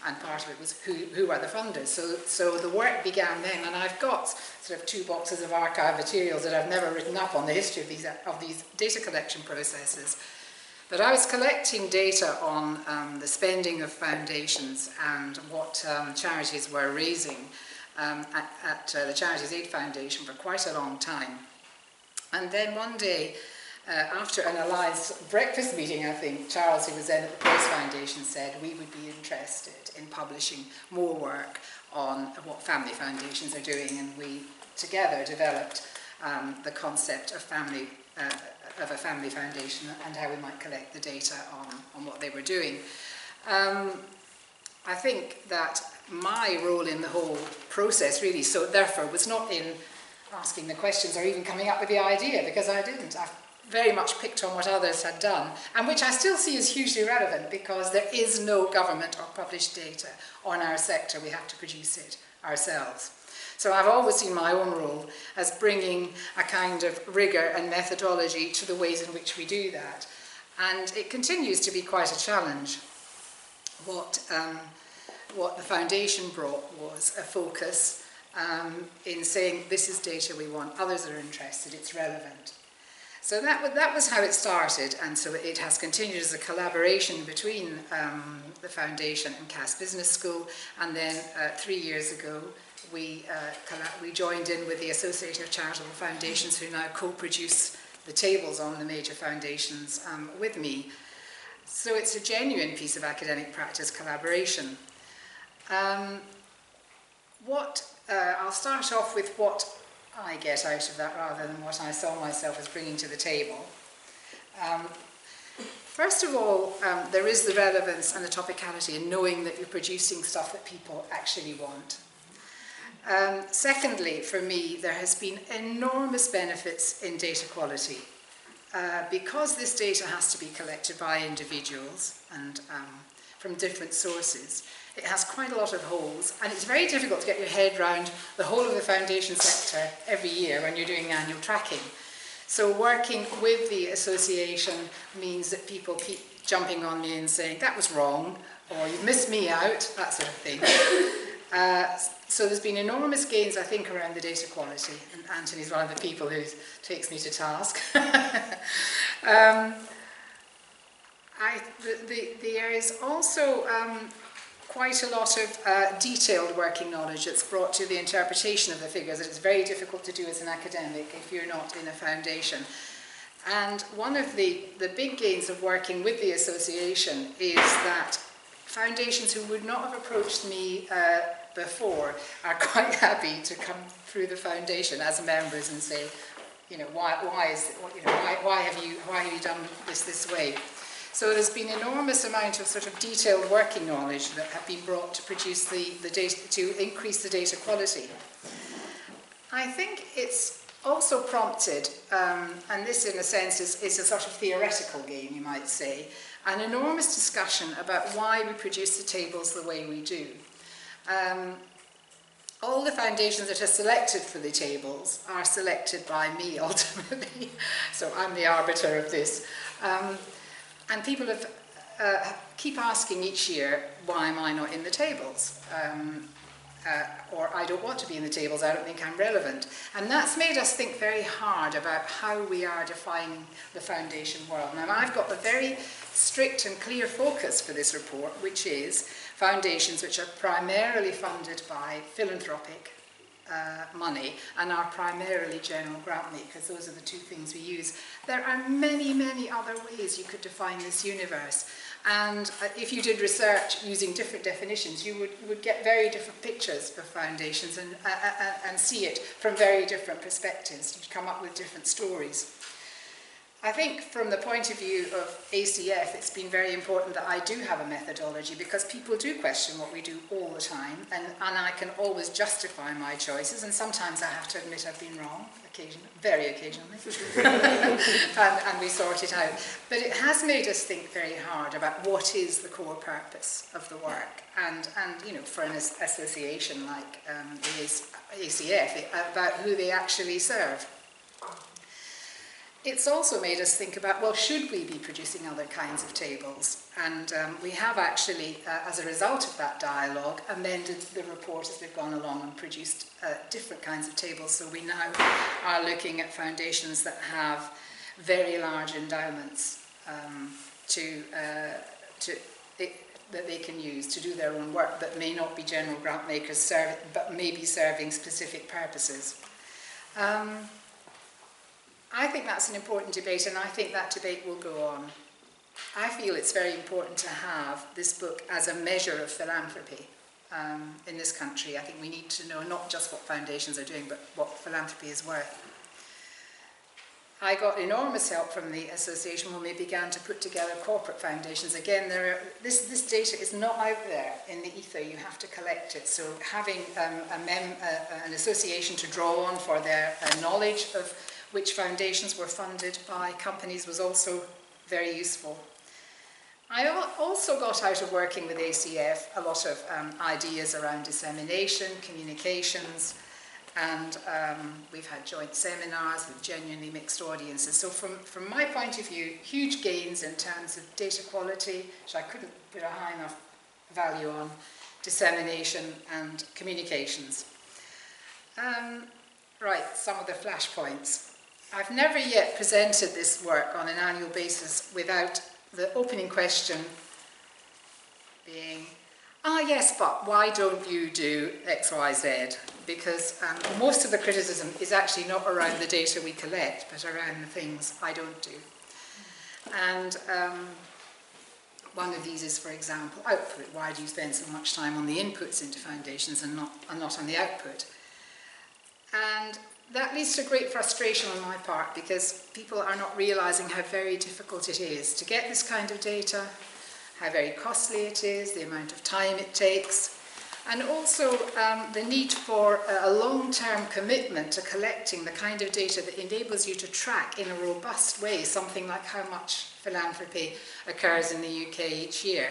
[SPEAKER 5] and part of it was who are the funders. So the work began then, and I've got sort of 2 boxes of archive materials that I've never written up on the history of these data collection processes. But I was collecting data on the spending of foundations and what charities were raising at the Charities Aid Foundation for quite a long time. And then one day, after an Alliance breakfast meeting, I think, Charles, who was then at the Peace Foundation, said we would be interested in publishing more work on what family foundations are doing, and we together developed the concept of a family foundation and how we might collect the data on what they were doing. I think that my role in the whole process really, so therefore, was not in asking the questions or even coming up with the idea, because I didn't. I very much picked on what others had done, and which I still see as hugely relevant, because there is no government or published data on our sector. We have to produce it ourselves. So I've always seen my own role as bringing a kind of rigour and methodology to the ways in which we do that. And it continues to be quite a challenge. What the foundation brought was a focus in saying, this is data we want, others are interested, it's relevant. So that was how it started, and so it has continued as a collaboration between the foundation and Cass Business School, and then 3 years ago we joined in with the Association of Charitable Foundations, who now co-produce the tables on the major foundations with me. So it's a genuine piece of academic practice collaboration. I'll start off with what I get out of that rather than what I saw myself as bringing to the table. First of all, there is the relevance and the topicality in knowing that you're producing stuff that people actually want. Secondly, for me, there has been enormous benefits in data quality. Because this data has to be collected by individuals and from different sources, it has quite a lot of holes, and it's very difficult to get your head around the whole of the foundation sector every year when you're doing annual tracking. So working with the association means that people keep jumping on me and saying, that was wrong, or you've missed me out, that sort of thing. So there's been enormous gains, I think, around the data quality, and Anthony's one of the people who takes me to task. There is also quite a lot of detailed working knowledge that's brought to the interpretation of the figures that it's very difficult to do as an academic if you're not in a foundation. And one of the big gains of working with the association is that foundations who would not have approached me before are quite happy to come through the foundation as members and say, you know, why have you done this way? So there's been an enormous amount of sort of detailed working knowledge that have been brought to produce the data, to increase the data quality. I think it's also prompted, and this in a sense is a sort of theoretical game, you might say, an enormous discussion about why we produce the tables the way we do. All the foundations that are selected for the tables are selected by me ultimately, so I'm the arbiter of this. And people keep asking each year, why am I not in the tables? Or I don't want to be in the tables, I don't think I'm relevant. And that's made us think very hard about how we are defining the foundation world. Now, I've got a very strict and clear focus for this report, which is foundations which are primarily funded by philanthropic money and are primarily general grant makers. Those are the two things we use. There are many, many other ways you could define this universe. And if you did research using different definitions, you would get very different pictures of foundations and see it from very different perspectives. You'd come up with different stories. I think from the point of view of ACF, it's been very important that I do have a methodology because people do question what we do all the time, and I can always justify my choices, and sometimes I have to admit I've been wrong, very occasionally, and we sort it out. But it has made us think very hard about what is the core purpose of the work, and you know, for an association like is ACF, about who they actually serve. It's also made us think about, well, should we be producing other kinds of tables? And we have actually, as a result of that dialogue, amended the report as we've gone along and produced different kinds of tables. So we now are looking at foundations that have very large endowments that they can use to do their own work that may not be general grant makers, but may be serving specific purposes. I think that's an important debate, and I think that debate will go on. I feel it's very important to have this book as a measure of philanthropy in this country. I think we need to know not just what foundations are doing, but what philanthropy is worth. I got enormous help from the association when we began to put together corporate foundations. Again, this data is not out there in the ether. You have to collect it. So having an association to draw on for their knowledge of which foundations were funded by companies was also very useful. I also got out of working with ACF a lot of ideas around dissemination, communications, and we've had joint seminars with genuinely mixed audiences. So from my point of view, huge gains in terms of data quality, which I couldn't put a high enough value on, dissemination and communications. Right, some of the flashpoints. I've never yet presented this work on an annual basis without the opening question being, yes, but why don't you do X, Y, Z? Because most of the criticism is actually not around the data we collect, but around the things I don't do. And one of these is, for example, output. Why do you spend so much time on the inputs into foundations and not on the output? And that leads to great frustration on my part because people are not realising how very difficult it is to get this kind of data, how very costly it is, the amount of time it takes, And also the need for a long-term commitment to collecting the kind of data that enables you to track in a robust way something like how much philanthropy occurs in the UK each year.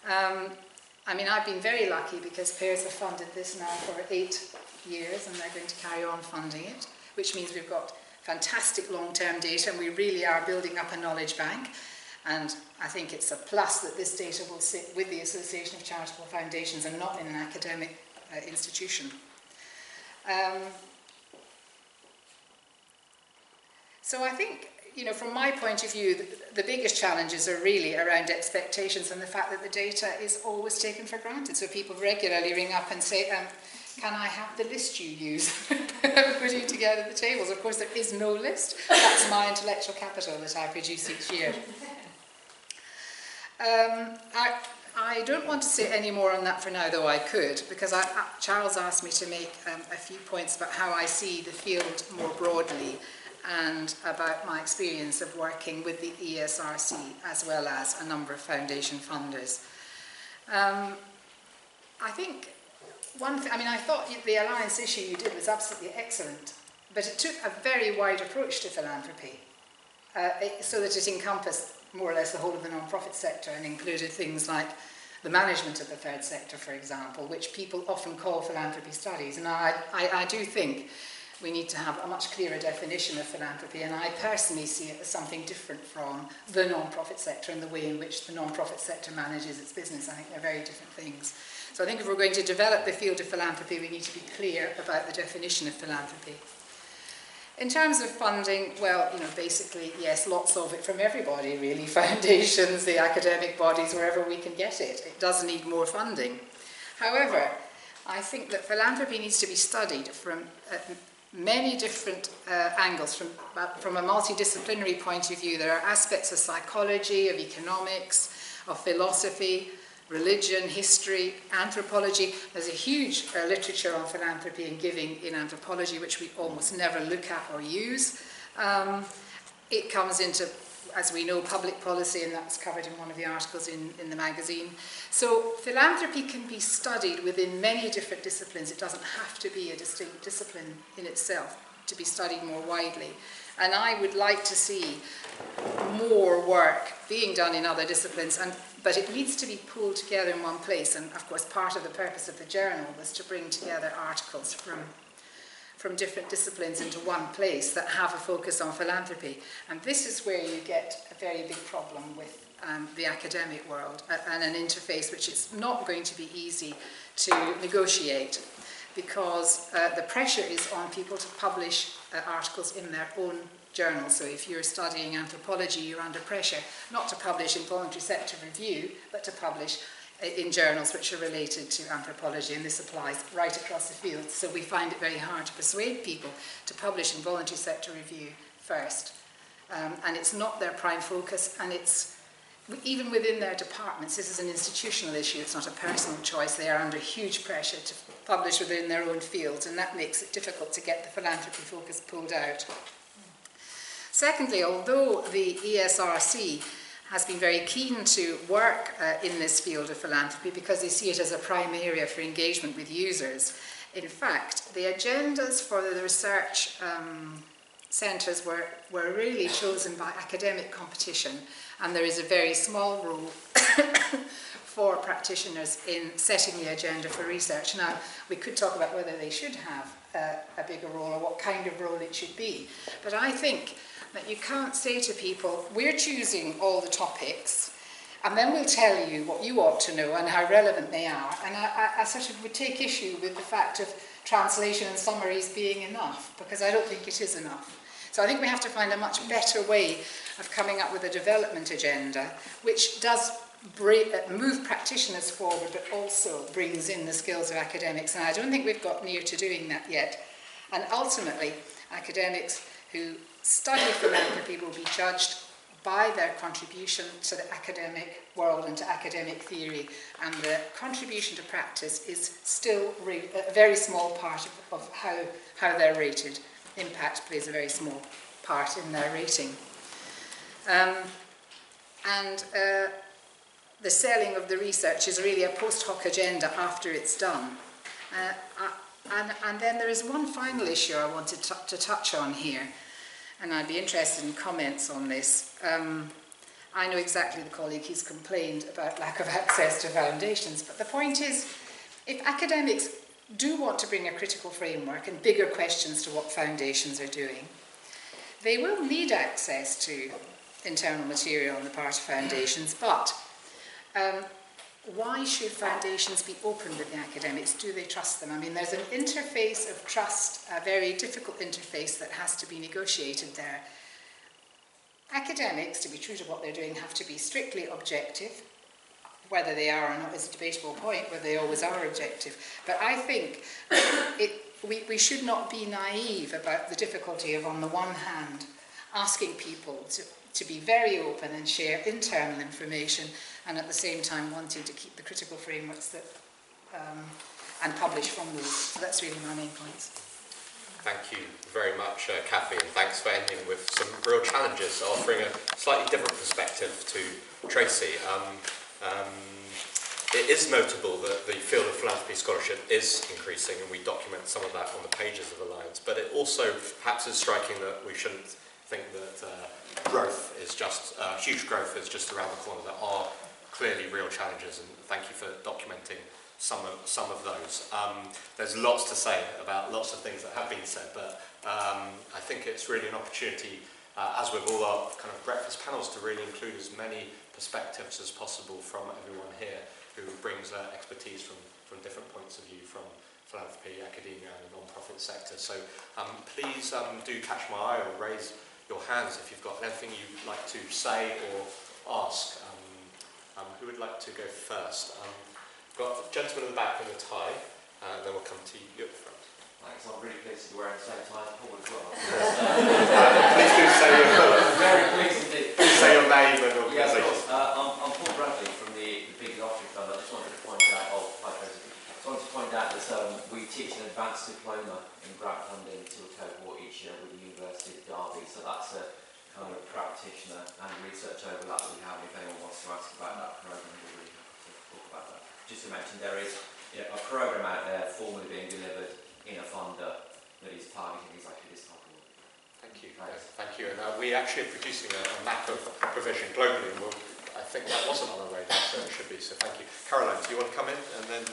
[SPEAKER 5] I mean, I've been very lucky because Pears have funded this now for 8 years, and they're going to carry on funding it, which means we've got fantastic long-term data, and we really are building up a knowledge bank. And I think it's a plus that this data will sit with the Association of Charitable Foundations and not in an academic institution. So I think, you know, from my point of view, the biggest challenges are really around expectations and the fact that the data is always taken for granted. So people regularly ring up and say, can I have the list you use putting together the tables? Of course, there is no list. That's my intellectual capital that I produce each year. I don't want to say any more on that for now, though I could, because Charles asked me to make a few points about how I see the field more broadly and about my experience of working with the ESRC as well as a number of foundation funders. I think I thought the alliance issue you did was absolutely excellent, but it took a very wide approach to philanthropy so that it encompassed more or less the whole of the non-profit sector and included things like the management of the third sector, for example, which people often call philanthropy studies. And I do think we need to have a much clearer definition of philanthropy, and I personally see it as something different from the non-profit sector and the way in which the non-profit sector manages its business. I think they're very different things. So I think if we're going to develop the field of philanthropy, we need to be clear about the definition of philanthropy. In terms of funding, well, you know, basically, yes, lots of it from everybody, really. Foundations, the academic bodies, wherever we can get it. It does need more funding. However, I think that philanthropy needs to be studied from many different angles. From a multidisciplinary point of view, there are aspects of psychology, of economics, of philosophy, religion, history, anthropology. There's a huge literature on philanthropy and giving in anthropology, which we almost never look at or use. It comes into, as we know, public policy, and that's covered in one of the articles in the magazine. So philanthropy can be studied within many different disciplines. It doesn't have to be a distinct discipline in itself to be studied more widely. And I would like to see more work being done in other disciplines, but it needs to be pulled together in one place. And of course, part of the purpose of the journal was to bring together articles from different disciplines into one place that have a focus on philanthropy. And this is where you get a very big problem with the academic world and an interface which is not going to be easy to negotiate, because the pressure is on people to publish articles in their own journals. So if you're studying anthropology, you're under pressure not to publish in voluntary sector review, but to publish in journals which are related to anthropology, and this applies right across the field. So we find it very hard to persuade people to publish in voluntary sector review first. And it's not their prime focus, and it's even within their departments. This is an institutional issue, it's not a personal choice. They are under huge pressure to publish within their own fields, and that makes it difficult to get the philanthropy focus pulled out. Secondly, although the ESRC has been very keen to work in this field of philanthropy because they see it as a prime area for engagement with users, in fact, the agendas for the research centres were really chosen by academic competition, and there is a very small role for practitioners in setting the agenda for research. Now, we could talk about whether they should have a bigger role or what kind of role it should be, but I think that you can't say to people, we're choosing all the topics, and then we'll tell you what you ought to know and how relevant they are. And I sort of would take issue with the fact of translation and summaries being enough, because I don't think it is enough. So I think we have to find a much better way of coming up with a development agenda, which does move practitioners forward, but also brings in the skills of academics. And I don't think we've got near to doing that yet. And ultimately, academics who study philanthropy will be judged by their contribution to the academic world and to academic theory, and the contribution to practice is still a very small part of how they're rated. Impact plays a very small part in their rating. the selling of the research is really a post hoc agenda after it's done. And then there is one final issue I wanted to touch on here, and I'd be interested in comments on this. I know exactly the colleague who's complained about lack of access to foundations, but the point is, if academics do want to bring a critical framework and bigger questions to what foundations are doing, they will need access to internal material on the part of foundations, but why should foundations be open with the academics? Do they trust them? I mean, there's an interface of trust, a very difficult interface that has to be negotiated there. Academics, to be true to what they're doing, have to be strictly objective. Whether they are or not is a debatable point, whether they always are objective. But I think we should not be naive about the difficulty of, on the one hand, asking people to be very open and share internal information, and at the same time wanting to keep the critical frameworks that and publish from those. So that's really my main points.
[SPEAKER 1] Thank you very much, Kathy, and thanks for ending with some real challenges, offering a slightly different perspective to Tracy. It is notable that the field of philanthropy scholarship is increasing, and we document some of that on the pages of Alliance, but it also perhaps is striking that we shouldn't think that growth is just, huge growth is just around the corner. There are clearly real challenges, and thank you for documenting some of those. There's lots to say about lots of things that have been said, but I think it's really an opportunity, as with all our kind of breakfast panels, to really include as many perspectives as possible from everyone here who brings expertise from different points of view from philanthropy, academia and the non-profit sector. So please do catch my eye or raise your hands if you've got anything you'd like to say or ask. Who would like to go first? We've got the gentleman in the back in the tie, and then we'll come to you at the front.
[SPEAKER 6] Thanks, I'm really pleased to be wearing the same tie as Paul as well.
[SPEAKER 1] Please do say your
[SPEAKER 6] Very pleased indeed.
[SPEAKER 1] say your name and organisation.
[SPEAKER 6] Yeah, of course. I'm Paul Bradley from the Big Lottery Fund. I just wanted to point out, that we teach an advanced diploma in grant funding to a cohort each year with the University of Derby. So that's a kind of practitioner and research overlap that we have. If anyone wants to ask about that programme, we're really happy to talk about that. Just to mention, there is a programme out there formally being delivered in a funder that is targeting exactly this type of work.
[SPEAKER 1] Thank you. Thank you. And we actually are producing a map of provision globally. And I think that wasn't on our radar, so it should be. So thank you. Caroline, do you want to come in and then?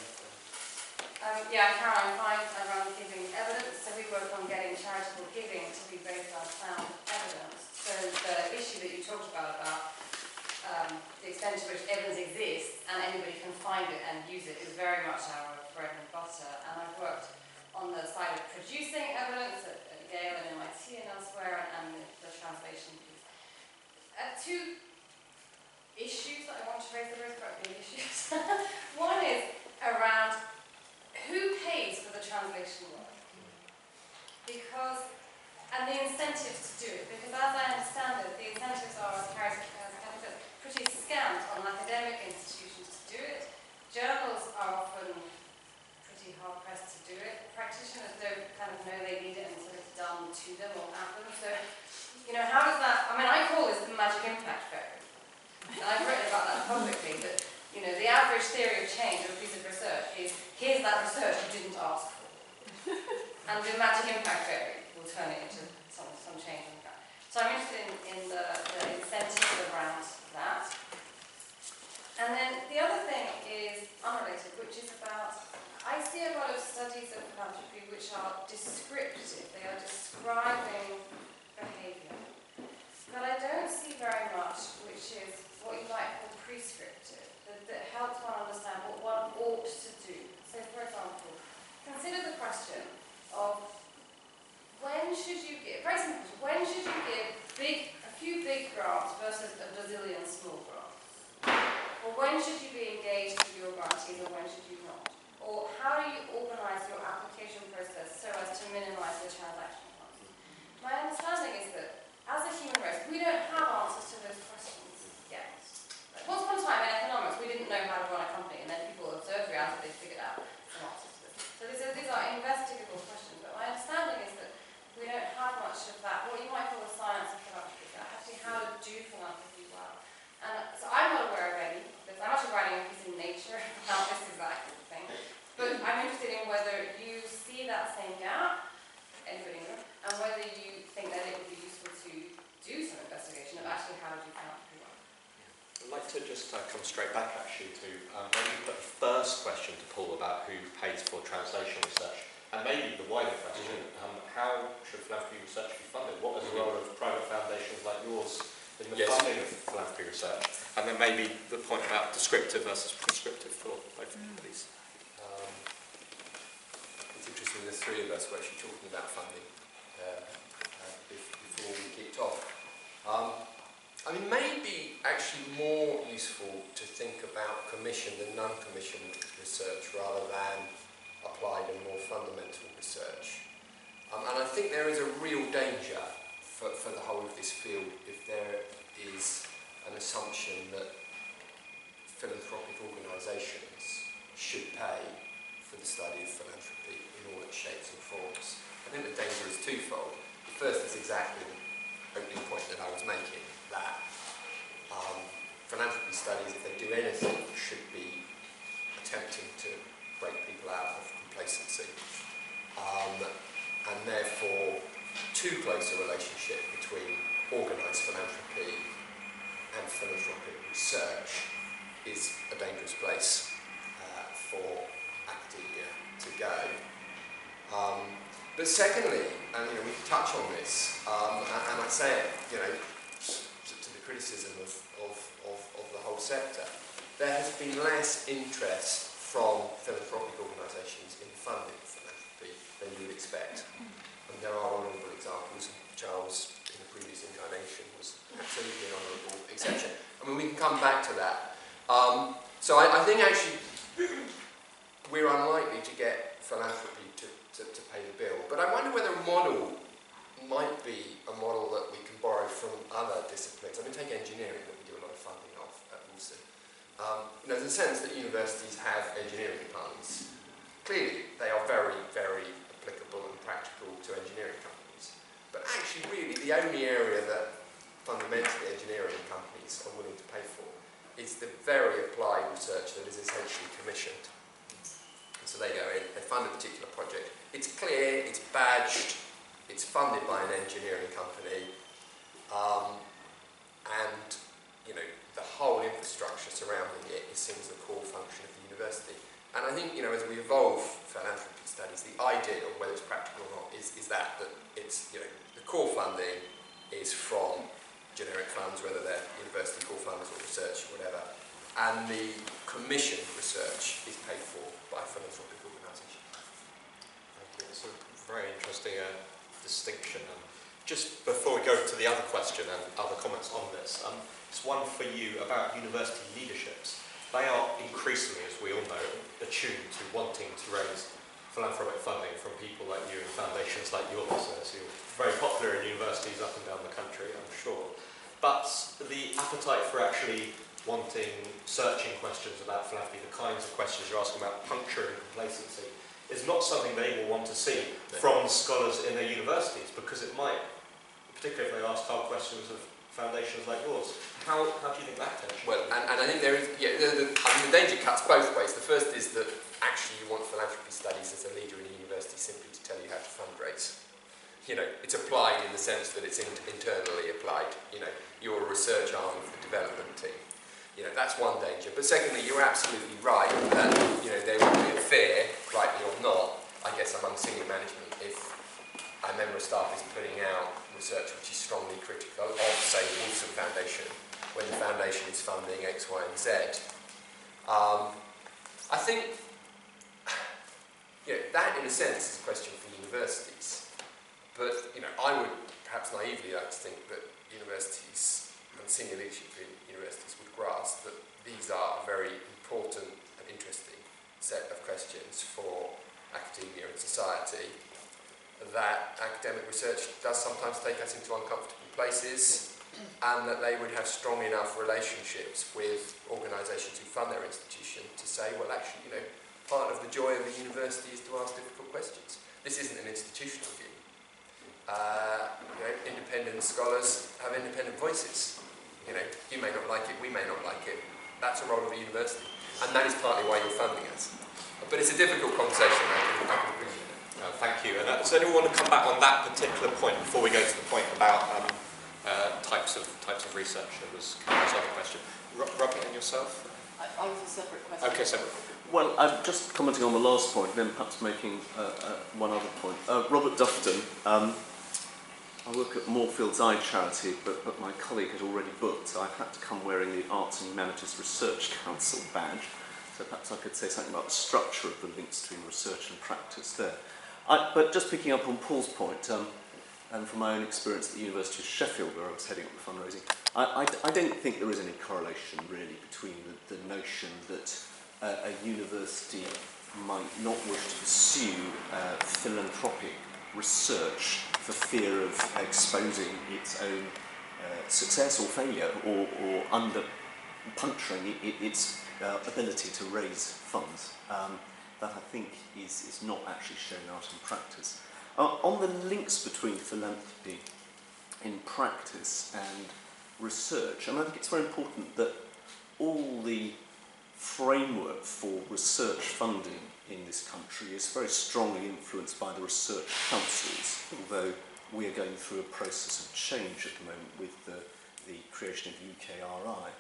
[SPEAKER 7] Yeah, Caroline Fine, I run Giving Evidence. So we work on getting charitable giving to be based on sound evidence. So the issue that you talked about the extent to which evidence exists and anybody can find it and use it is very much our bread and butter. And I've worked on the side of producing evidence at Yale and MIT and elsewhere, and the translation piece. Two issues that I want to raise, they're both quite big issues. One is around who pays for the translation work? Because, and the incentives to do it, because as I understand it, the incentives are, as Carrie said, pretty scant on academic institutions to do it. Journals are often pretty hard pressed to do it. Practitioners don't kind of know they need it until it's done to them or at them. So, how does that, I call this the magic impact factor. And I've written about that publicly, that, the average theory of change of a piece of research is, here's that research you didn't ask for. And the magic impact theory will turn it into some change in that. So I'm interested in the incentives around that. And then the other thing is unrelated, which is about, I see a lot of studies of philanthropy which are descriptive. They are describing behaviour. But I don't see very much which is what you might call prescriptive, that helps one understand what one ought to do. So for example, consider the question of when should you give, very simple, when should you give a few big grants versus a bazillion small grants? Or when should you be engaged with your grantees or when should you not? Or how do you organise your application process so as to minimise the transaction costs? My understanding is that as a human race, we don't have answers to those questions yet. Once upon a time in economics, we didn't know how to run a company, and then people observed reality, they figured out some answers to this. So these are investigable questions, but my understanding is that we don't have much of that, what you might call the science of philanthropy, actually how to do philanthropy well. And so I'm not aware of any, I'm actually
[SPEAKER 1] just come straight back actually to maybe put the first question to Paul about who pays for translation research, and maybe the wider question, how should philanthropy research be funded? What is the role of private foundations like yours in the funding of philanthropy research? And then maybe the point about descriptive versus prescriptive for both of you, please.
[SPEAKER 3] It's interesting, the three of us were actually talking about funding before we kicked off. I mean, maybe actually more useful to think about commissioned and non-commissioned research rather than applied and more fundamental research. And I think there is a real danger for the whole of this field if there is an assumption that philanthropic organisations should pay for the study of philanthropy in all its shapes and forms. I think the danger is twofold. The first is exactly the opening point that I was making, that philanthropy studies, if they do anything, should be attempting to break people out of complacency. And therefore, too close a relationship between organised philanthropy and philanthropic research is a dangerous place for academia to go. But secondly, and we can touch on this, and I say it, to the criticism of the whole sector, there has been less interest from philanthropic organisations in funding philanthropy than you would expect. And there are honourable examples, and Charles in the previous incarnation was absolutely an honourable exception. I mean, we can come back to that. So I think actually we're unlikely to get philanthropy to pay the bill. But I wonder whether a model might be a model that we can borrow from other disciplines. I mean, take engineering, that we do a lot of funding of at Wolfson. There's a sense that universities have engineering departments. Clearly, they are very, very applicable and practical to engineering companies. But actually, really, the only area that fundamentally engineering companies are willing to pay for is the very applied research that is essentially commissioned. And so they go in, they fund a particular project. It's clear, it's badged, it's funded by an engineering company, and the whole infrastructure surrounding it is seen as a core function of the university. And I think as we evolve philanthropy studies, the ideal, whether it's practical or not, is that it's the core funding is from generic funds, whether they're university core funds or research or whatever, and the commissioned research is paid for by philanthropic organisations.
[SPEAKER 1] Thank you. It's a very interesting distinction. Just before we go to the other question and other comments on this, it's one for you about university leaderships. They are increasingly, as we all know, attuned to wanting to raise philanthropic funding from people like you and foundations like yours. So you're very popular in universities up and down the country, I'm sure. But the appetite for actually searching questions about philanthropy, the kinds of questions you're asking about puncturing complacency, is not something they will want to see from scholars in their universities, because it might, particularly if they ask hard questions of foundations like yours. How do you think that tension?
[SPEAKER 3] Well, and I think there is, the danger cuts both ways. The first is that actually you want philanthropy studies as a leader in a university simply to tell you how to fundraise. It's applied in the sense that it's internally applied. You're a research arm of the development team. That's one danger. But secondly, you're absolutely right that, there will be a fear, rightly or not, I guess, among senior management if a member of staff is putting out research which is strongly critical of, say, the Wolfson Foundation, when the foundation is funding X, Y, and Z. I think, that in a sense is a question for universities. But, I would perhaps naively like to think that universities and senior leadership in universities would grasp that these are a very important and interesting set of questions for academia and society, that academic research does sometimes take us into uncomfortable places, and that they would have strong enough relationships with organisations who fund their institution to say, well, actually, part of the joy of the university is to ask difficult questions. This isn't an institutional view. Independent scholars have independent voices. You may not like it, we may not like it. That's a role of the university, and that is partly why you're funding us. But it's a difficult conversation. I can appreciate it.
[SPEAKER 1] Thank you. And does anyone want to come back on that particular point before we go to the point about types of of research that was kind of a question. Robert, and yourself?
[SPEAKER 8] I was a separate question.
[SPEAKER 1] Okay, separate.
[SPEAKER 9] Well, I'm just commenting on the last point, then perhaps making one other point. Robert Dufton, I work at Moorfields Eye Charity, but my colleague had already booked, so I've had to come wearing the Arts and Humanities Research Council badge. So perhaps I could say something about the structure of the links between research and practice there. But just picking up on Paul's point, and from my own experience at the University of Sheffield, where I was heading up the fundraising, I don't think there is any correlation really between the notion that a university might not wish to pursue philanthropic research for fear of exposing its own success or failure, or under puncturing its ability to raise funds. That I think is not actually shown out in practice. On the links between philanthropy in practice and research, and I think it's very important that all the framework for research funding in this country is very strongly influenced by the research councils, although we are going through a process of change at the moment with the creation of UKRI.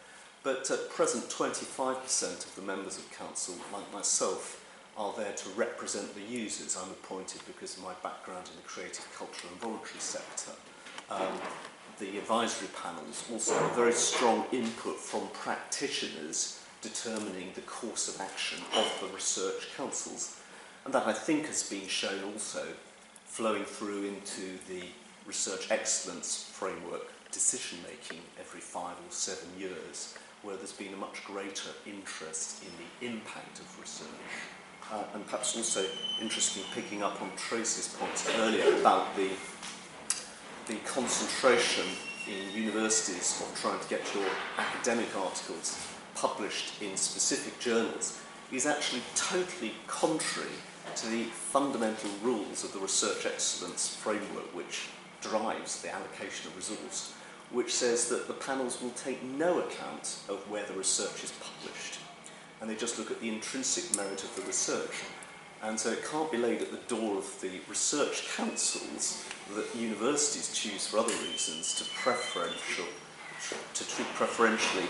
[SPEAKER 9] But at present, 25% of the members of council, like myself, are there to represent the users. I'm appointed because of my background in the creative, cultural and voluntary sector. The advisory panels also have very strong input from practitioners determining the course of action of the research councils. And that I think has been shown also flowing through into the research excellence framework decision making every 5 or 7 years, where there's been a much greater interest in the impact of research. And perhaps also interesting picking up on Tracy's points earlier about the concentration in universities of trying to get your academic articles published in specific journals is actually totally contrary to the fundamental rules of the research excellence framework which drives the allocation of resource, which says that the panels will take no account of where the research is published, and they just look at the intrinsic merit of the research. And so it can't be laid at the door of the research councils that universities choose for other reasons to treat preferentially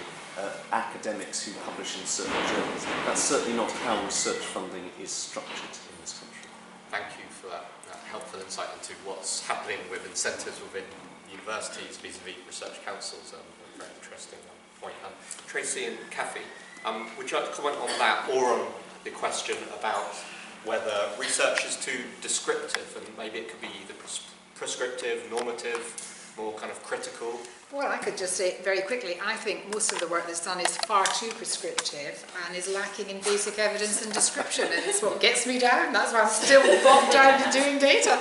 [SPEAKER 9] academics who publish in certain journals. That's certainly not how research funding is structured in this country.
[SPEAKER 1] Thank you for that helpful insight into what's happening with incentives within universities vis-à-vis research councils. A very interesting point. Tracy and Kathy, would you like to comment on that, or on the question about whether research is too descriptive, and maybe it could be either prescriptive, normative, more kind of critical?
[SPEAKER 5] Well, I could just say very quickly, I think most of the work that's done is far too prescriptive and is lacking in basic evidence and description, and it's what gets me down. That's why I'm still bogged down to doing data.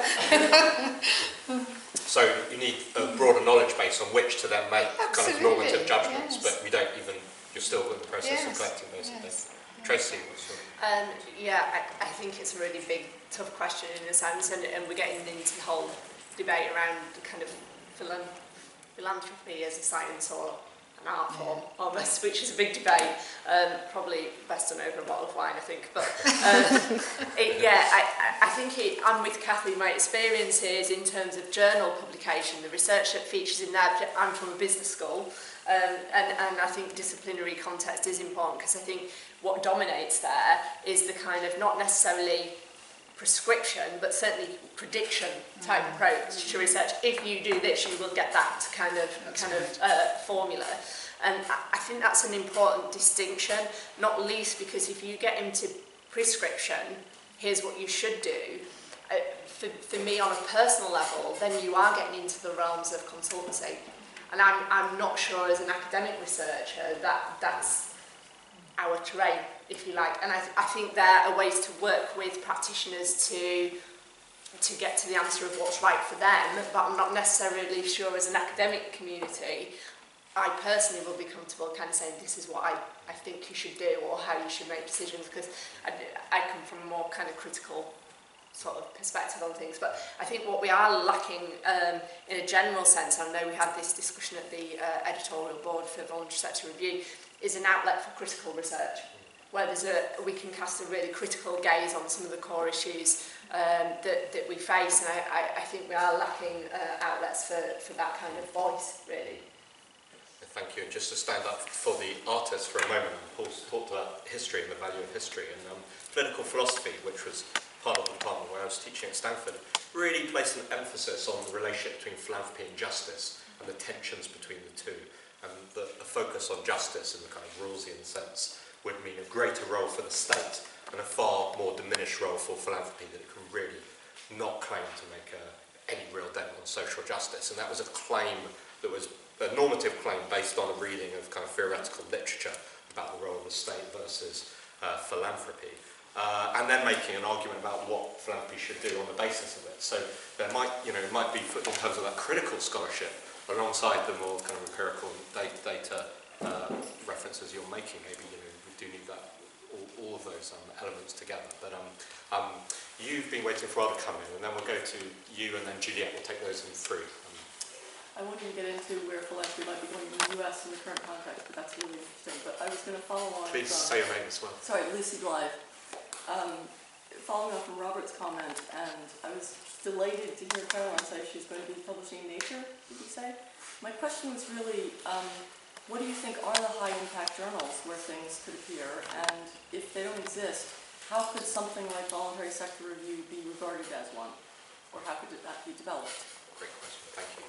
[SPEAKER 1] So you need a broader knowledge base on which to then make kind of normative judgments,
[SPEAKER 5] yes.
[SPEAKER 1] but we don't even, you're still in the process of collecting basic data. Tracy, what's your...
[SPEAKER 2] Yeah, I think it's a really big, tough question in a sense, and we're getting into the whole debate around the kind of philanthropy as a science or an art form almost, which is a big debate, probably best done over a bottle of wine, I think. But I think I'm with Kathy. My experience is in terms of journal publication, the research that features in there. I'm from a business school, and I think disciplinary context is important, because I think what dominates there is the kind of not necessarily prescription, but certainly prediction type approach to research. If you do this, you will get that kind of formula. And I think that's an important distinction, not least because if you get into prescription, here's what you should do, for me on a personal level, then you are getting into the realms of consultancy. And I'm not sure as an academic researcher that's our terrain, if you like. And I think there are ways to work with practitioners to get to the answer of what's right for them, but I'm not necessarily sure as an academic community, I personally will be comfortable kind of saying this is what I think you should do, or how you should make decisions, because I come from a more kind of critical sort of perspective on things. But I think what we are lacking in a general sense, I know we had this discussion at the editorial board for Voluntary Sector Review, is an outlet for critical research, where we can cast a really critical gaze on some of the core issues that we face, and I think we are lacking outlets for that kind of voice, really.
[SPEAKER 1] Thank you. And just to stand up for the artist for a moment, Paul's talked about history and the value of history, and political philosophy, which was part of the department where I was teaching at Stanford, really placed an emphasis on the relationship between philanthropy and justice and the tensions between the two. And the focus on justice in the kind of Rawlsian sense would mean a greater role for the state and a far more diminished role for philanthropy, that it can really not claim to make any real dent on social justice. And that was a claim that was a normative claim based on a reading of kind of theoretical literature about the role of the state versus philanthropy. And then making an argument about what philanthropy should do on the basis of it. So there might, you know, it might be in terms of that critical scholarship alongside the more kind of empirical data references you're making. Maybe, you know, we do need that, all of those elements together. But you've been waiting for Al to come in, and then we'll go to you, and then Juliet will take those in through.
[SPEAKER 8] I won't even get into where philanthropy might be going in the US in the current context, but that's really interesting. But I was going to follow on.
[SPEAKER 1] Please say your name as well.
[SPEAKER 8] Sorry, Lucy Blythe. Following up from Robert's comment, and I was delighted to hear Caroline say she's going to be publishing in Nature, did you say? My question was really, what do you think are the high-impact journals where things could appear? And if they don't exist, how could something like Voluntary Sector Review be regarded as one? Or how could that be developed?
[SPEAKER 1] Great question, thank you.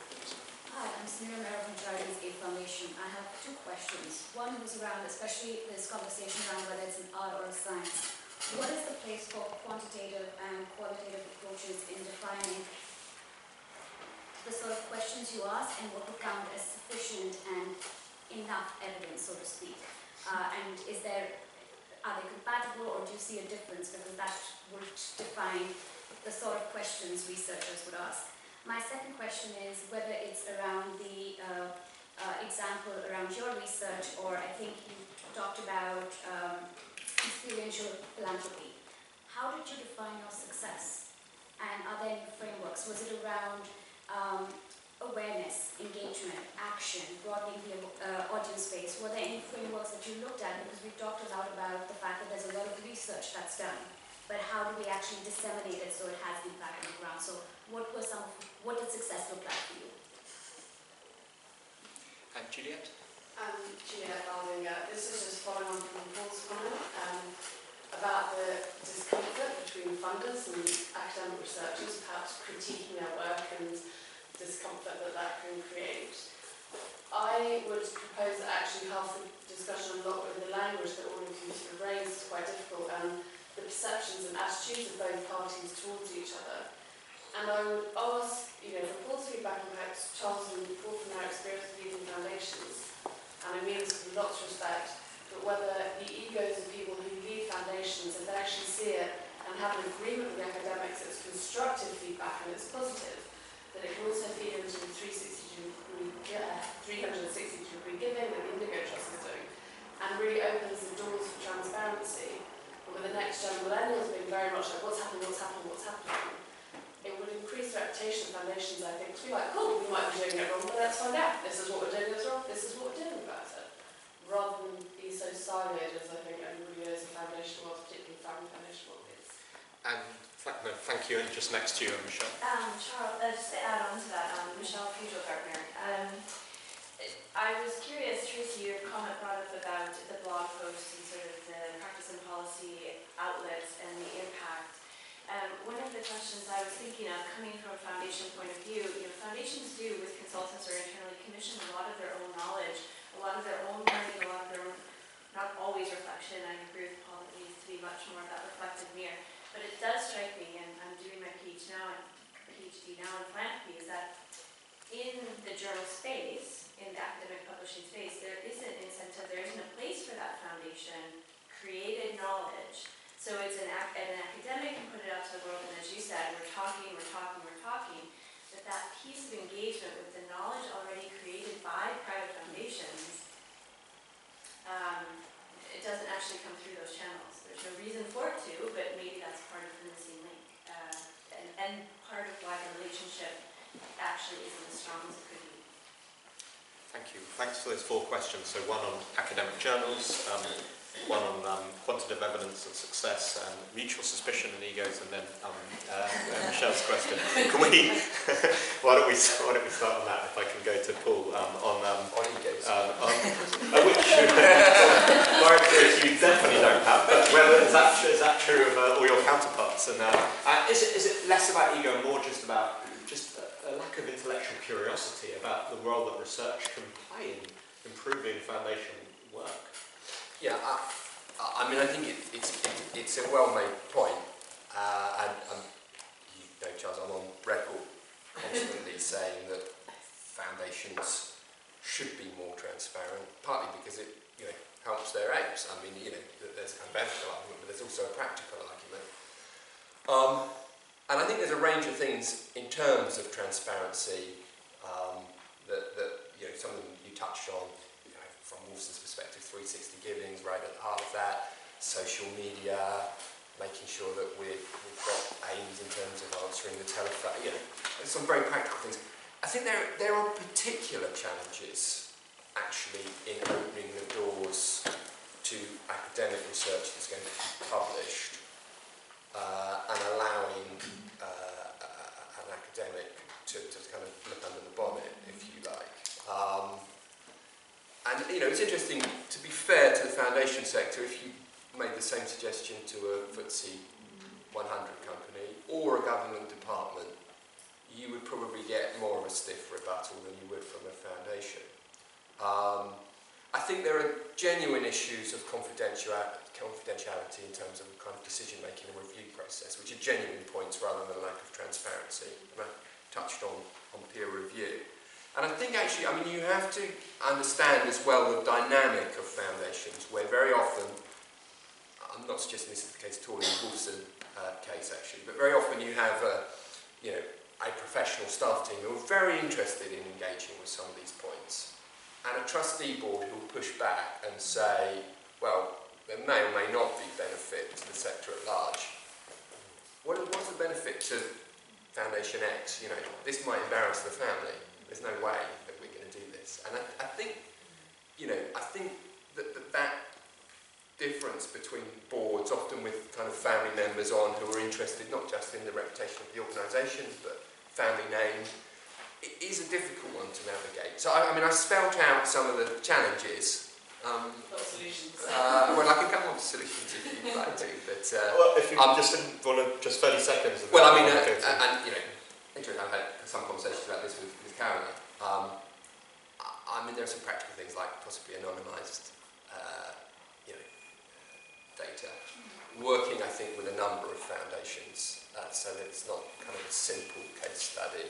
[SPEAKER 10] Hi, I'm Samira Mera from Charities Aid Foundation. I have two questions. One was around, especially this conversation around whether it's an art or a science. What is the place for quantitative and qualitative approaches in defining the sort of questions you ask and what would count as sufficient and enough evidence, so to speak? And are they compatible, or do you see a difference? Because that would define the sort of questions researchers would ask. My second question is whether it's around the example around your research, or I think you talked about experiential philanthropy. How did you define your success? And are there any frameworks? Was it around awareness, engagement, action, broadening the audience base? Were there any frameworks that you looked at? Because we've talked a lot about the fact that there's a lot of research that's done, but how do we actually disseminate it so it has impact on the ground? So what did success look like for you?
[SPEAKER 1] And Juliet?
[SPEAKER 7] Juliet Aldinger. This is just following on from Paul's comment about the discomfort between funders and academic researchers, perhaps critiquing their work and discomfort that can create. I would propose that actually half the discussion, a lot with the language that all of you sort of raised, is quite difficult, and the perceptions and attitudes of both parties towards each other. And I would ask, you know, from Paul's feedback and perhaps Charles and Paul from their experience of leading foundations, and I mean this with lots of respect, but whether the egos of people who lead foundations, if they actually see it and have an agreement with the academics, it's constructive feedback and it's positive, that it can also feed into the 360-degree giving that the Indigo Trust is doing, and really opens the doors for transparency. But with the next gen millennials being very much like, what's happening, it would increase the reputation of foundations, I think, to be like, cool, we might be doing it wrong, but let's find out. This is what we're doing that's wrong, this is what we're doing about it. Rather than be so siloed as I think everybody knows the foundation was, particularly family foundation world is.
[SPEAKER 1] And thank you, and just next to you, Michelle.
[SPEAKER 11] Charles, just to add on to that, Michelle, future partner. I was curious, Tracy, your comment brought up about the blog posts and sort of the practice and policy outlets and the impact. One of the questions I was thinking of, coming from a foundation point of view, you know, foundations do with consultants or internally commissioned a lot of their own knowledge, a lot of their own learning, a lot of their own, not always reflection. I agree with Paul, it needs to be much more of that reflective mirror. But it does strike me, and I'm doing my PhD now in philanthropy, is that in the journal space, in the academic publishing space, there isn't an incentive, there isn't a place for that foundation created knowledge. So it's an academic can put it out to the world, and as you said, we're talking, but that piece of engagement with the knowledge already created by private foundations, it doesn't actually come through those channels. There's no reason for it to, but maybe that's part of the missing link, and part of why the relationship actually isn't as strong as it could be.
[SPEAKER 1] Thank you. Thanks for those 4 questions. So one on academic journals, one on quantitative evidence of success and mutual suspicion and egos, and then Michelle's question. Can we? why don't we start on that? If I can go to Paul on
[SPEAKER 3] egos.
[SPEAKER 1] Which you definitely don't have. But whether is that true of all your counterparts? And is it less about ego, and more just about a lack of intellectual curiosity about the role that research can play in improving foundation work?
[SPEAKER 3] Yeah, I mean, I think it's a well-made point, and you know, Charles, I'm on record constantly saying that foundations should be more transparent, partly because it, you know, helps their aims. I mean, you know, there's a kind of ethical argument, but there's also a practical argument. And I think there's a range of things in terms of transparency that you know, some of them you touched on. From Wolfson's perspective, 360 giving's right at the heart of that. Social media, making sure that we've got aims in terms of answering the telephone. You know, there's some very practical things. I think there are particular challenges actually in opening the doors to academic research that's going to be published and allowing an academic to kind of look under the bonnet, if you like. And, you know, it's interesting, to be fair to the foundation sector, if you made the same suggestion to a FTSE 100 company or a government department, you would probably get more of a stiff rebuttal than you would from a foundation. I think there are genuine issues of confidentiality in terms of kind of decision-making and review process, which are genuine points rather than a lack of transparency. And I touched on peer review. And I think actually, I mean, you have to understand as well the dynamic of foundations, where very often, I'm not suggesting this is the case at all in the Wolfson case actually, but very often you have a professional staff team who are very interested in engaging with some of these points, and a trustee board who will push back and say, well, there may or may not be benefit to the sector at large. What's the benefit to Foundation X? You know, this might embarrass the family. There's no way that we're going to do this. And I think, you know, that difference between boards, often with kind of family members on who are interested not just in the reputation of the organisation, but family name, it is a difficult one to navigate. So, I mean, I spelt out some of the challenges.
[SPEAKER 2] Not solutions.
[SPEAKER 3] Well, I can come on to solutions if you'd like to, but...
[SPEAKER 1] well, if you just want to, just 30 seconds.
[SPEAKER 3] Well, I mean, and, you know, interesting, I've had some conversations about this with Caroline. I mean, there are some practical things like possibly anonymised, data. Working, I think, with a number of foundations, so that it's not kind of a simple case study.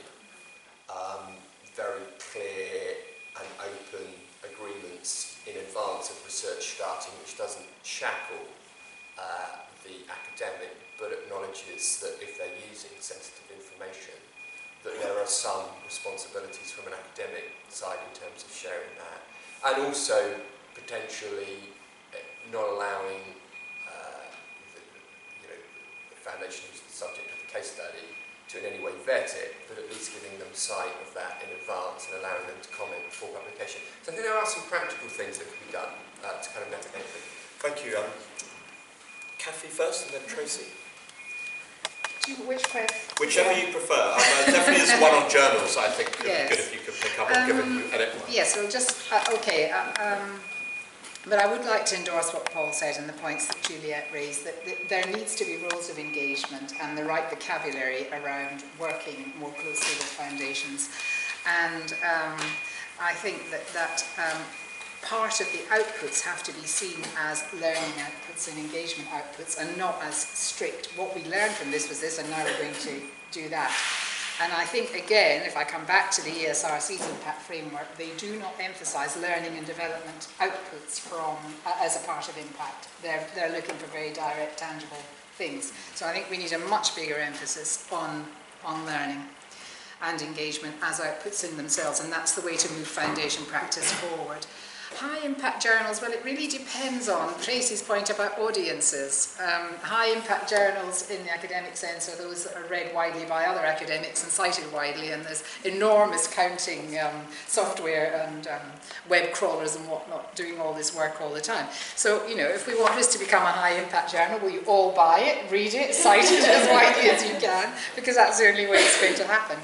[SPEAKER 3] Very clear and open agreements in advance of research starting, which doesn't shackle the academic, but acknowledges that if they're using sensitive information, that there are some responsibilities from an academic side in terms of sharing that, and also potentially not allowing the foundation who's the subject of the case study to in any way vet it, but at least giving them sight of that in advance and allowing them to comment before publication. So I think there are some practical things that can be done to kind of navigate it.
[SPEAKER 1] Thank you. Kathy first and then Tracy. Whichever you prefer. Definitely there's one on journals I think it would be good if you could pick up on, given you edit one.
[SPEAKER 5] Yes, well just, but I would like to endorse what Paul said and the points that Juliet raised, that there needs to be rules of engagement and the right vocabulary around working more closely with foundations. And I think that part of the outputs have to be seen as learning outputs and engagement outputs and not as strict. What we learned from this was this and now we're going to do that. And I think, again, if I come back to the ESRC's impact framework, they do not emphasise learning and development outputs from as a part of impact. They're looking for very direct, tangible things. So I think we need a much bigger emphasis on learning and engagement as outputs in themselves, and that's the way to move foundation practice forward. High impact journals, well, it really depends on Tracy's point about audiences. High impact journals in the academic sense are those that are read widely by other academics and cited widely, and there's enormous counting software and web crawlers and whatnot doing all this work all the time. So, you know, if we want this to become a high impact journal, will you all buy it, read it, cite it as widely as you can, because that's the only way it's going to happen.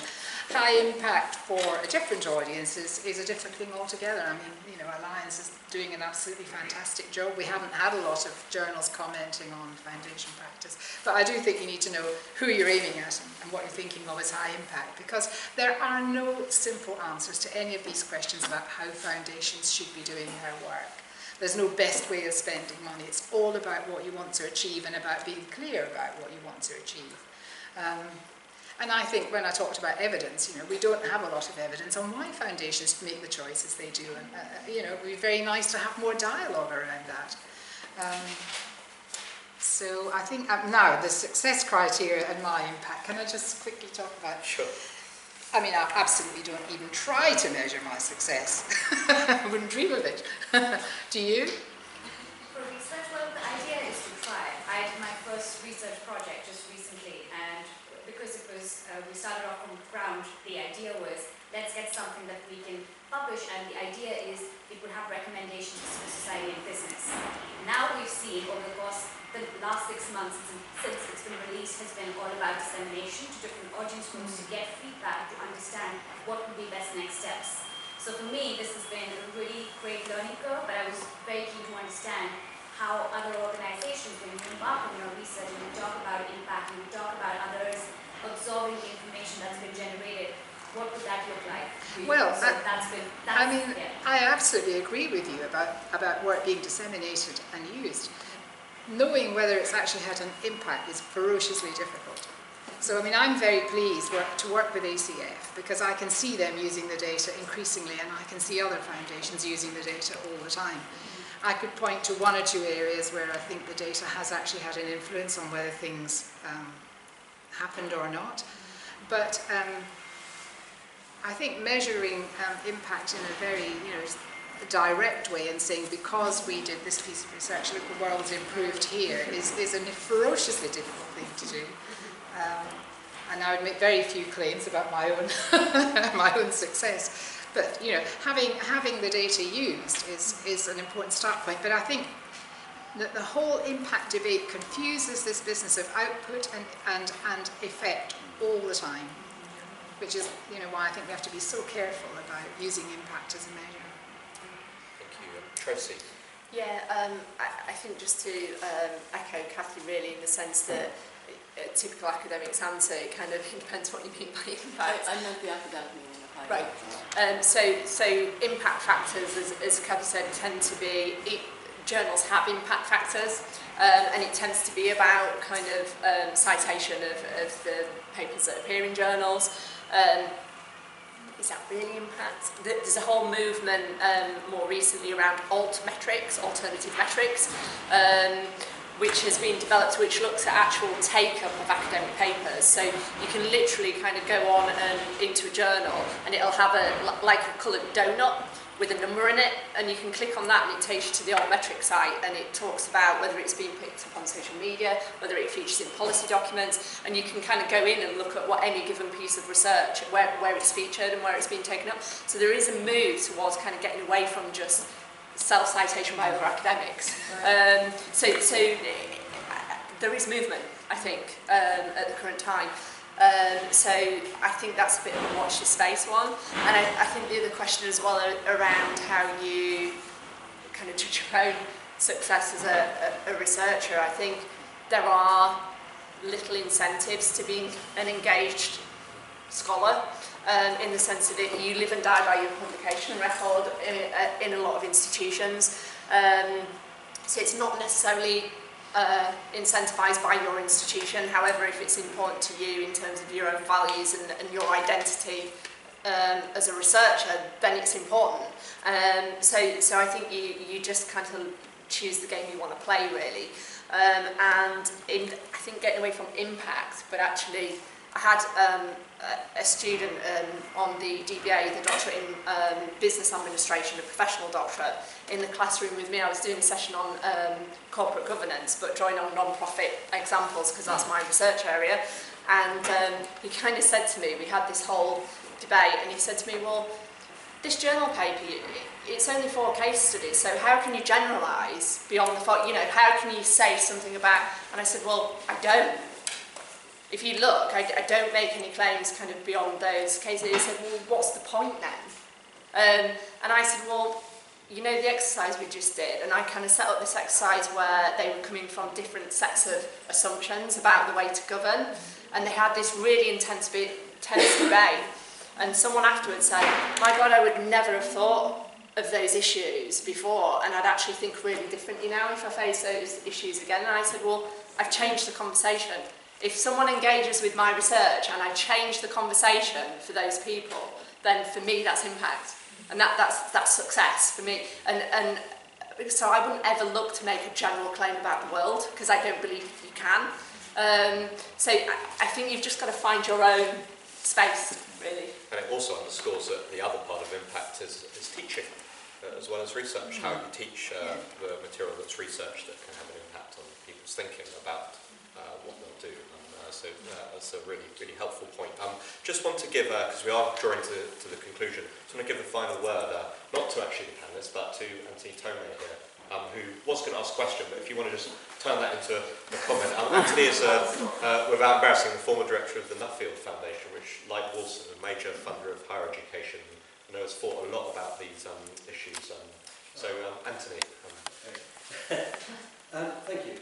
[SPEAKER 5] High impact for a different audience is a different thing altogether. I mean, you know, Alliance is doing an absolutely fantastic job. We haven't had a lot of journals commenting on foundation practice, but I do think you need to know who you're aiming at and what you're thinking of as high impact, because there are no simple answers to any of these questions about how foundations should be doing their work. There's no best way of spending money. It's all about what you want to achieve and about being clear about what you want to achieve. And I think when I talked about evidence, you know, we don't have a lot of evidence on why foundations make the choices they do. And, you know, it would be very nice to have more dialogue around that. So I think now the success criteria and my impact, can I just quickly talk about?
[SPEAKER 1] Sure.
[SPEAKER 5] I mean, I absolutely don't even try to measure my success. I wouldn't dream of it. Do you?
[SPEAKER 10] For research, well, the idea is to try. I did my first research project just recently, and because it was, we started off from the ground, the idea was, let's get something that we can publish, and the idea is it would have recommendations for society and business. Now we've seen over the course, the last 6 months since it's been released has been all about dissemination to different audience groups to get feedback, to understand what would be best next steps. So for me, this has been a really great learning curve, but I was very keen to understand how other organizations, when you embark on your research and you talk about impact and you talk about others absorbing the information that's been generated, what would that look like?
[SPEAKER 5] Well,
[SPEAKER 10] so
[SPEAKER 5] I absolutely agree with you about work being disseminated and used. Knowing whether it's actually had an impact is ferociously difficult. So, I mean, I'm very pleased to work with ACF because I can see them using the data increasingly, and I can see other foundations using the data all the time. I could point to 1 or 2 areas where I think the data has actually had an influence on whether things happened or not. But I think measuring impact in a very, you know, direct way and saying because we did this piece of research, look, the world's improved here, is a ferociously difficult thing to do. And I would make very few claims about my own my own success. But you know, having the data used is an important start point. But I think that the whole impact debate confuses this business of output and effect all the time, which is, you know, why I think we have to be so careful about using impact as a measure.
[SPEAKER 1] Thank you. Tracy?
[SPEAKER 2] Yeah, I think just to echo Kathy really in the sense that a typical academic's answer, it kind of depends what you mean by impact.
[SPEAKER 8] I meant the academic meaning of high
[SPEAKER 2] right. So impact factors, as Kathy said, tend to be, journals have impact factors, and it tends to be about kind of citation of the papers that appear in journals. Is that really impact? There's a whole movement more recently around alternative metrics, which has been developed, which looks at actual take-up of academic papers. So you can literally kind of go on into a journal, and it'll have like a coloured donut with a number in it, and you can click on that and it takes you to the altmetric site, and it talks about whether it's being picked up on social media, whether it features in policy documents, and you can kind of go in and look at what any given piece of research, where it's featured and where it's been taken up. So there is a move towards kind of getting away from just self-citation by other academics. Right. So there is movement, I think, at the current time. So I think that's a bit of a watch this space one. And I think the other question as well around how you kind of judge your own success as a researcher. I think there are little incentives to being an engaged scholar, in the sense that you live and die by your publication record in a lot of institutions. So it's not necessarily incentivised by your institution. However, if it's important to you in terms of your own values and your identity as a researcher, then it's important. So I think you just kind of choose the game you want to play, really. And I think getting away from impact, but actually I had a student on the DBA, the doctorate in business administration, a professional doctorate, in the classroom with me. I was doing a session on corporate governance, but drawing on non-profit examples because that's my research area. And he kind of said to me, we had this whole debate, and he said to me, well, this journal paper, it's only 4 case studies, so how can you generalise beyond the fact, you know, how can you say something about, and I said, well, I don't. If you look, I don't make any claims kind of beyond those cases. He said, well, what's the point then? And I said, well, you know the exercise we just did, and I kind of set up this exercise where they were coming from different sets of assumptions about the way to govern, and they had this really intense debate, and someone afterwards said, my God, I would never have thought of those issues before, and I'd actually think really differently now if I face those issues again. And I said, well, I've changed the conversation. If someone engages with my research and I change the conversation for those people, then for me that's impact. And that's success for me. And so I wouldn't ever look to make a general claim about the world, because I don't believe you can. So I think you've just got to find your own space, really.
[SPEAKER 1] And it also underscores that the other part of impact is teaching, as well as research. How you teach the material that's researched that can have an impact on people's thinking about what they'll do. So that's a really, really helpful point. Just want to give, because we are drawing to the conclusion, just want to give the final word, not to actually the panellists, but to Anthony Tomei here, who was going to ask a question, but if you want to just turn that into a comment. Anthony is, without embarrassing, the former director of the Nuffield Foundation, which, like Wilson, a major funder of higher education, I know has thought a lot about these issues. So, Anthony.
[SPEAKER 12] Thank you.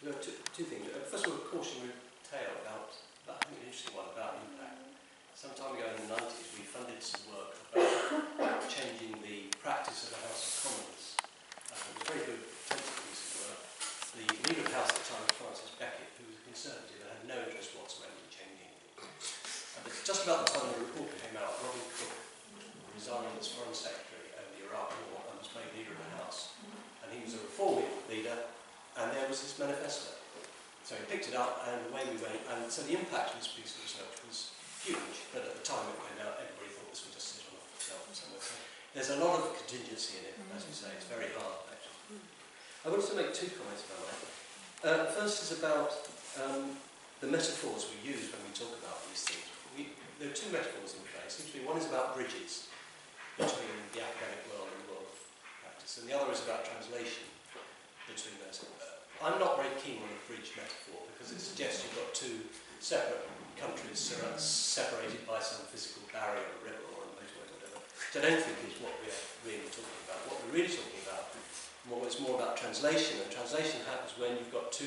[SPEAKER 12] There are two things. First of all, a cautionary tale about, I think, an interesting one about impact. Some time ago in the 90s, we funded some work about changing the practice of the House of Commons. It was a very good, intensive piece of work. The leader of the House at the time was Francis Beckett, who was a Conservative and had no interest whatsoever in changing anything. And just about the time the report came out, Robin Cook resigned as Foreign Secretary over the Iraq War and was made leader of the House. And he was a reforming leader, and there was this manifesto. So he picked it up, and away we went. And so the impact of this piece of research was huge, but at the time it came out, everybody thought this would just sit on a shelf somewhere. So there's a lot of contingency in it, as you say. It's very hard, actually. I wanted to make 2 comments about that. The first is about the metaphors we use when we talk about these things. There are 2 metaphors in play. One is about bridges between the academic world and the world of practice, and the other is about translation between those. I'm not very keen on a bridge metaphor because it suggests you've got 2 separate countries separated by some physical barrier, a river or a motorway or whatever, which I don't think is what we're really talking about. What we're really talking about is more about translation, and translation happens when you've got 2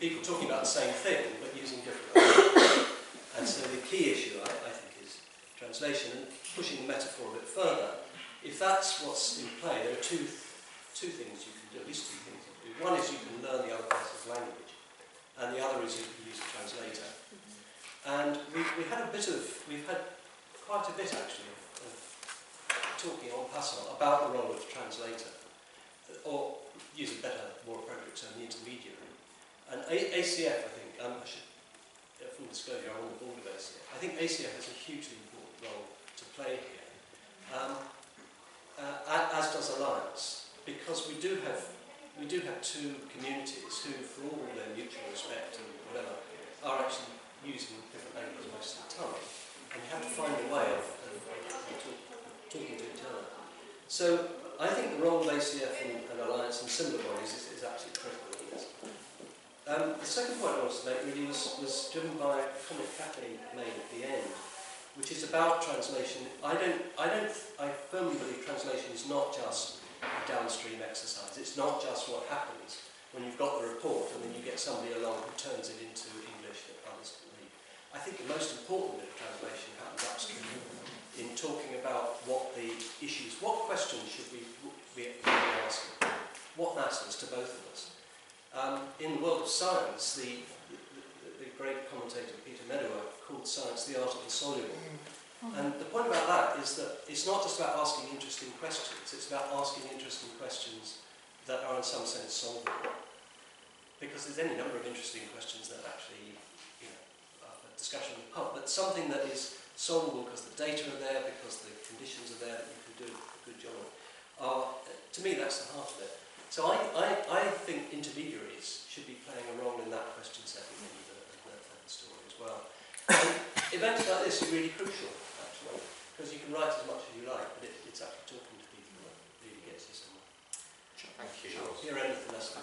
[SPEAKER 12] people talking about the same thing but using different words. And so the key issue, I think, is translation, and pushing the metaphor a bit further. If that's what's in play, there are two things you can do, at least 2 things you can do. One is you can learn the other person's language, and the other is you can use a translator. And we've had quite a bit actually of talking en passant about the role of the translator, or use a better, more appropriate term, the intermediary. And ACF, I think, I should, full disclosure, I'm on the board of ACF. I think ACF has a hugely important role to play here, as does Alliance, because we do have 2 communities who, for all their mutual respect and whatever, are actually using different languages most of the time, and you have to find a way of talking to each other. So I think the role of ACF and Alliance and similar bodies is absolutely critical in this. The second point I wanted to make really was driven by a comment Kathleen made at the end, which is about translation. I firmly believe translation is not just a downstream exercise. It's not just what happens when you've got the report and then you get somebody along who turns it into English that others can read. I think the most important bit of translation happens upstream in talking about what the issues, what questions should we be asking, what matters to both of us. In the world of science, the great commentator Peter Medawar called science the art of the soluble. And the point about that is that it's not just about asking interesting questions, it's about asking interesting questions that are in some sense solvable. Because there's any number of interesting questions that actually, are discussion with the pub, but something that is solvable because the data are there, because the conditions are there that you can do a good job of. To me, that's the heart of it. So I think intermediaries should be playing a role in that question setting in the story as well. And events like this are really crucial, actually, because you can write as much as you like, but it's actually talking to people that really gets you somewhere.
[SPEAKER 1] Thank you.
[SPEAKER 12] Hear anything else?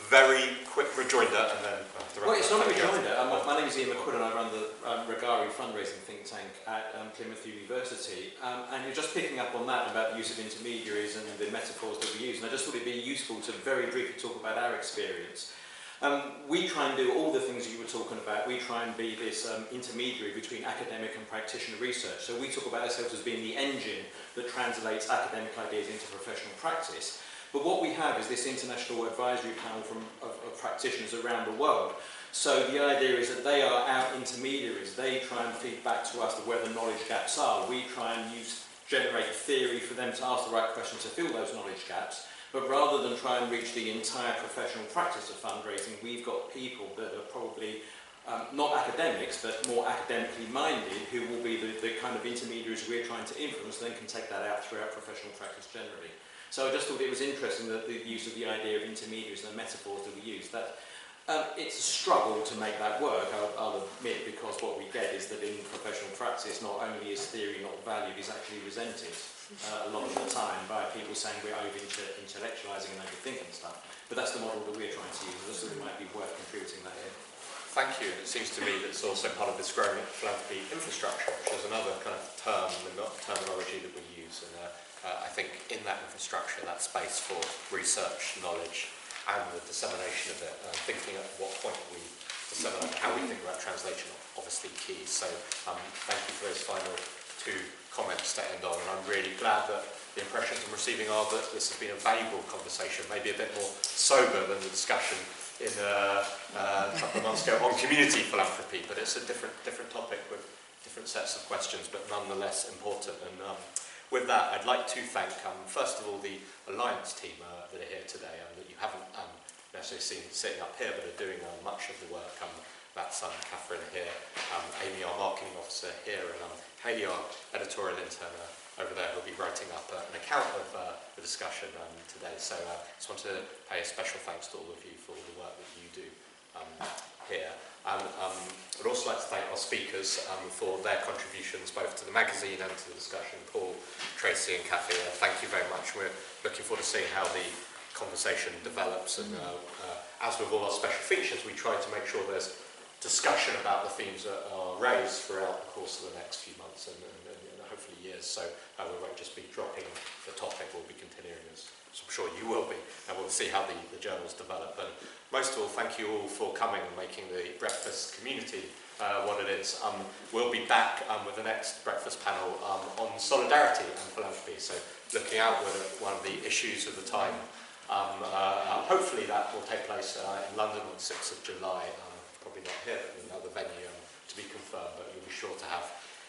[SPEAKER 1] Very quick rejoinder and then...
[SPEAKER 13] Well, it's not a rejoinder. My name is Ian McQuillan and I run the Regari fundraising think tank at Plymouth University. And you're just picking up on that about the use of intermediaries and the metaphors that we use. And I just thought it'd be useful to very briefly talk about our experience. We try and do all the things you were talking about. We try and be this intermediary between academic and practitioner research. So we talk about ourselves as being the engine that translates academic ideas into professional practice. But what we have is this international advisory panel of practitioners around the world. So the idea is that they are our intermediaries. They try and feed back to us where the knowledge gaps are. We try and generate theory for them to ask the right questions to fill those knowledge gaps. But rather than try and reach the entire professional practice of fundraising, we've got people that are probably not academics, but more academically minded, who will be the kind of intermediaries we're trying to influence, and then can take that out throughout professional practice generally. So I just thought it was interesting that the use of the idea of intermediaries and the metaphors that we use. That it's a struggle to make that work, I'll admit, because what we get is that in professional practice, not only is theory not valued, it's actually resented a lot of the time by people saying we're over-intellectualising and overthinking stuff. But that's the model that we're trying to use. I just thought it might be worth contributing that here.
[SPEAKER 1] Thank you. It seems to me that it's also part of this growing philanthropy infrastructure, which is another kind of terminology that we use. And I think in that infrastructure, that space for research, knowledge, and the dissemination of it, thinking at what point we disseminate, how we think about translation, obviously key. So thank you for those final two comments to end on. And I'm really glad that the impressions I'm receiving are that this has been a valuable conversation, maybe a bit more sober than the discussion in a couple of months ago on community philanthropy, but it's a different topic with different sets of questions, but nonetheless important. And with that, I'd like to thank, first of all, the Alliance team that are here today, that you haven't necessarily seen sitting up here, but are doing much of the work. That's Catherine here, Amy, our marketing officer here, and Hayley, our editorial intern over there, who'll be writing up an account of the discussion today. So I just want to pay a special thanks to all of you for all the work that you do here. I'd also like to thank our speakers for their contributions both to the magazine and to the discussion. Paul, Tracy and Kathy, thank you very much. We're looking forward to seeing how the conversation develops, and as with all our special features, we try to make sure there's discussion about the themes that are raised throughout the course of the next few months and hopefully years, so we won't just be dropping the topic, we'll be continuing, as I'm sure you will be, and we'll see how the journals develop. And most of all, thank you all for coming and making the breakfast community what it is. We'll be back with the next breakfast panel on solidarity and philanthropy, so looking outward at one of the issues of the time. Hopefully that will take place in London on the 6th of July, probably not here, but in another venue to be confirmed, but you'll be sure to have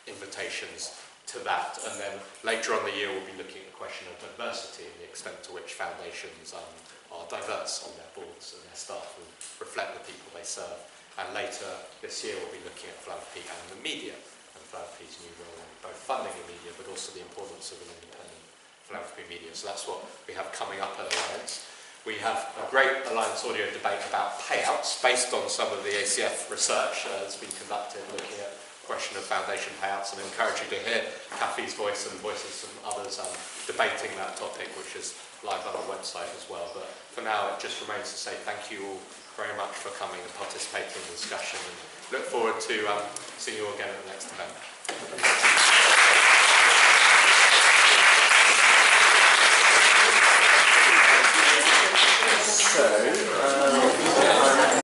[SPEAKER 1] invitations to that. And then later on in the year we'll be looking at the question of diversity and the extent to which foundations are diverse on their boards and their staff and reflect the people they serve. And later this year we'll be looking at philanthropy and the media and philanthropy's new role in both funding the media but also the importance of an independent philanthropy media. So that's what we have coming up at Alliance. We have a great Alliance audio debate about payouts based on some of the ACF research that's been conducted looking at the question of foundation payouts, and I encourage you to hear Kathy's voice and voices from others debating that topic, which is live on our website as well. But for now, it just remains to say thank you all very much for coming and participating in the discussion, and look forward to seeing you all again at the next event.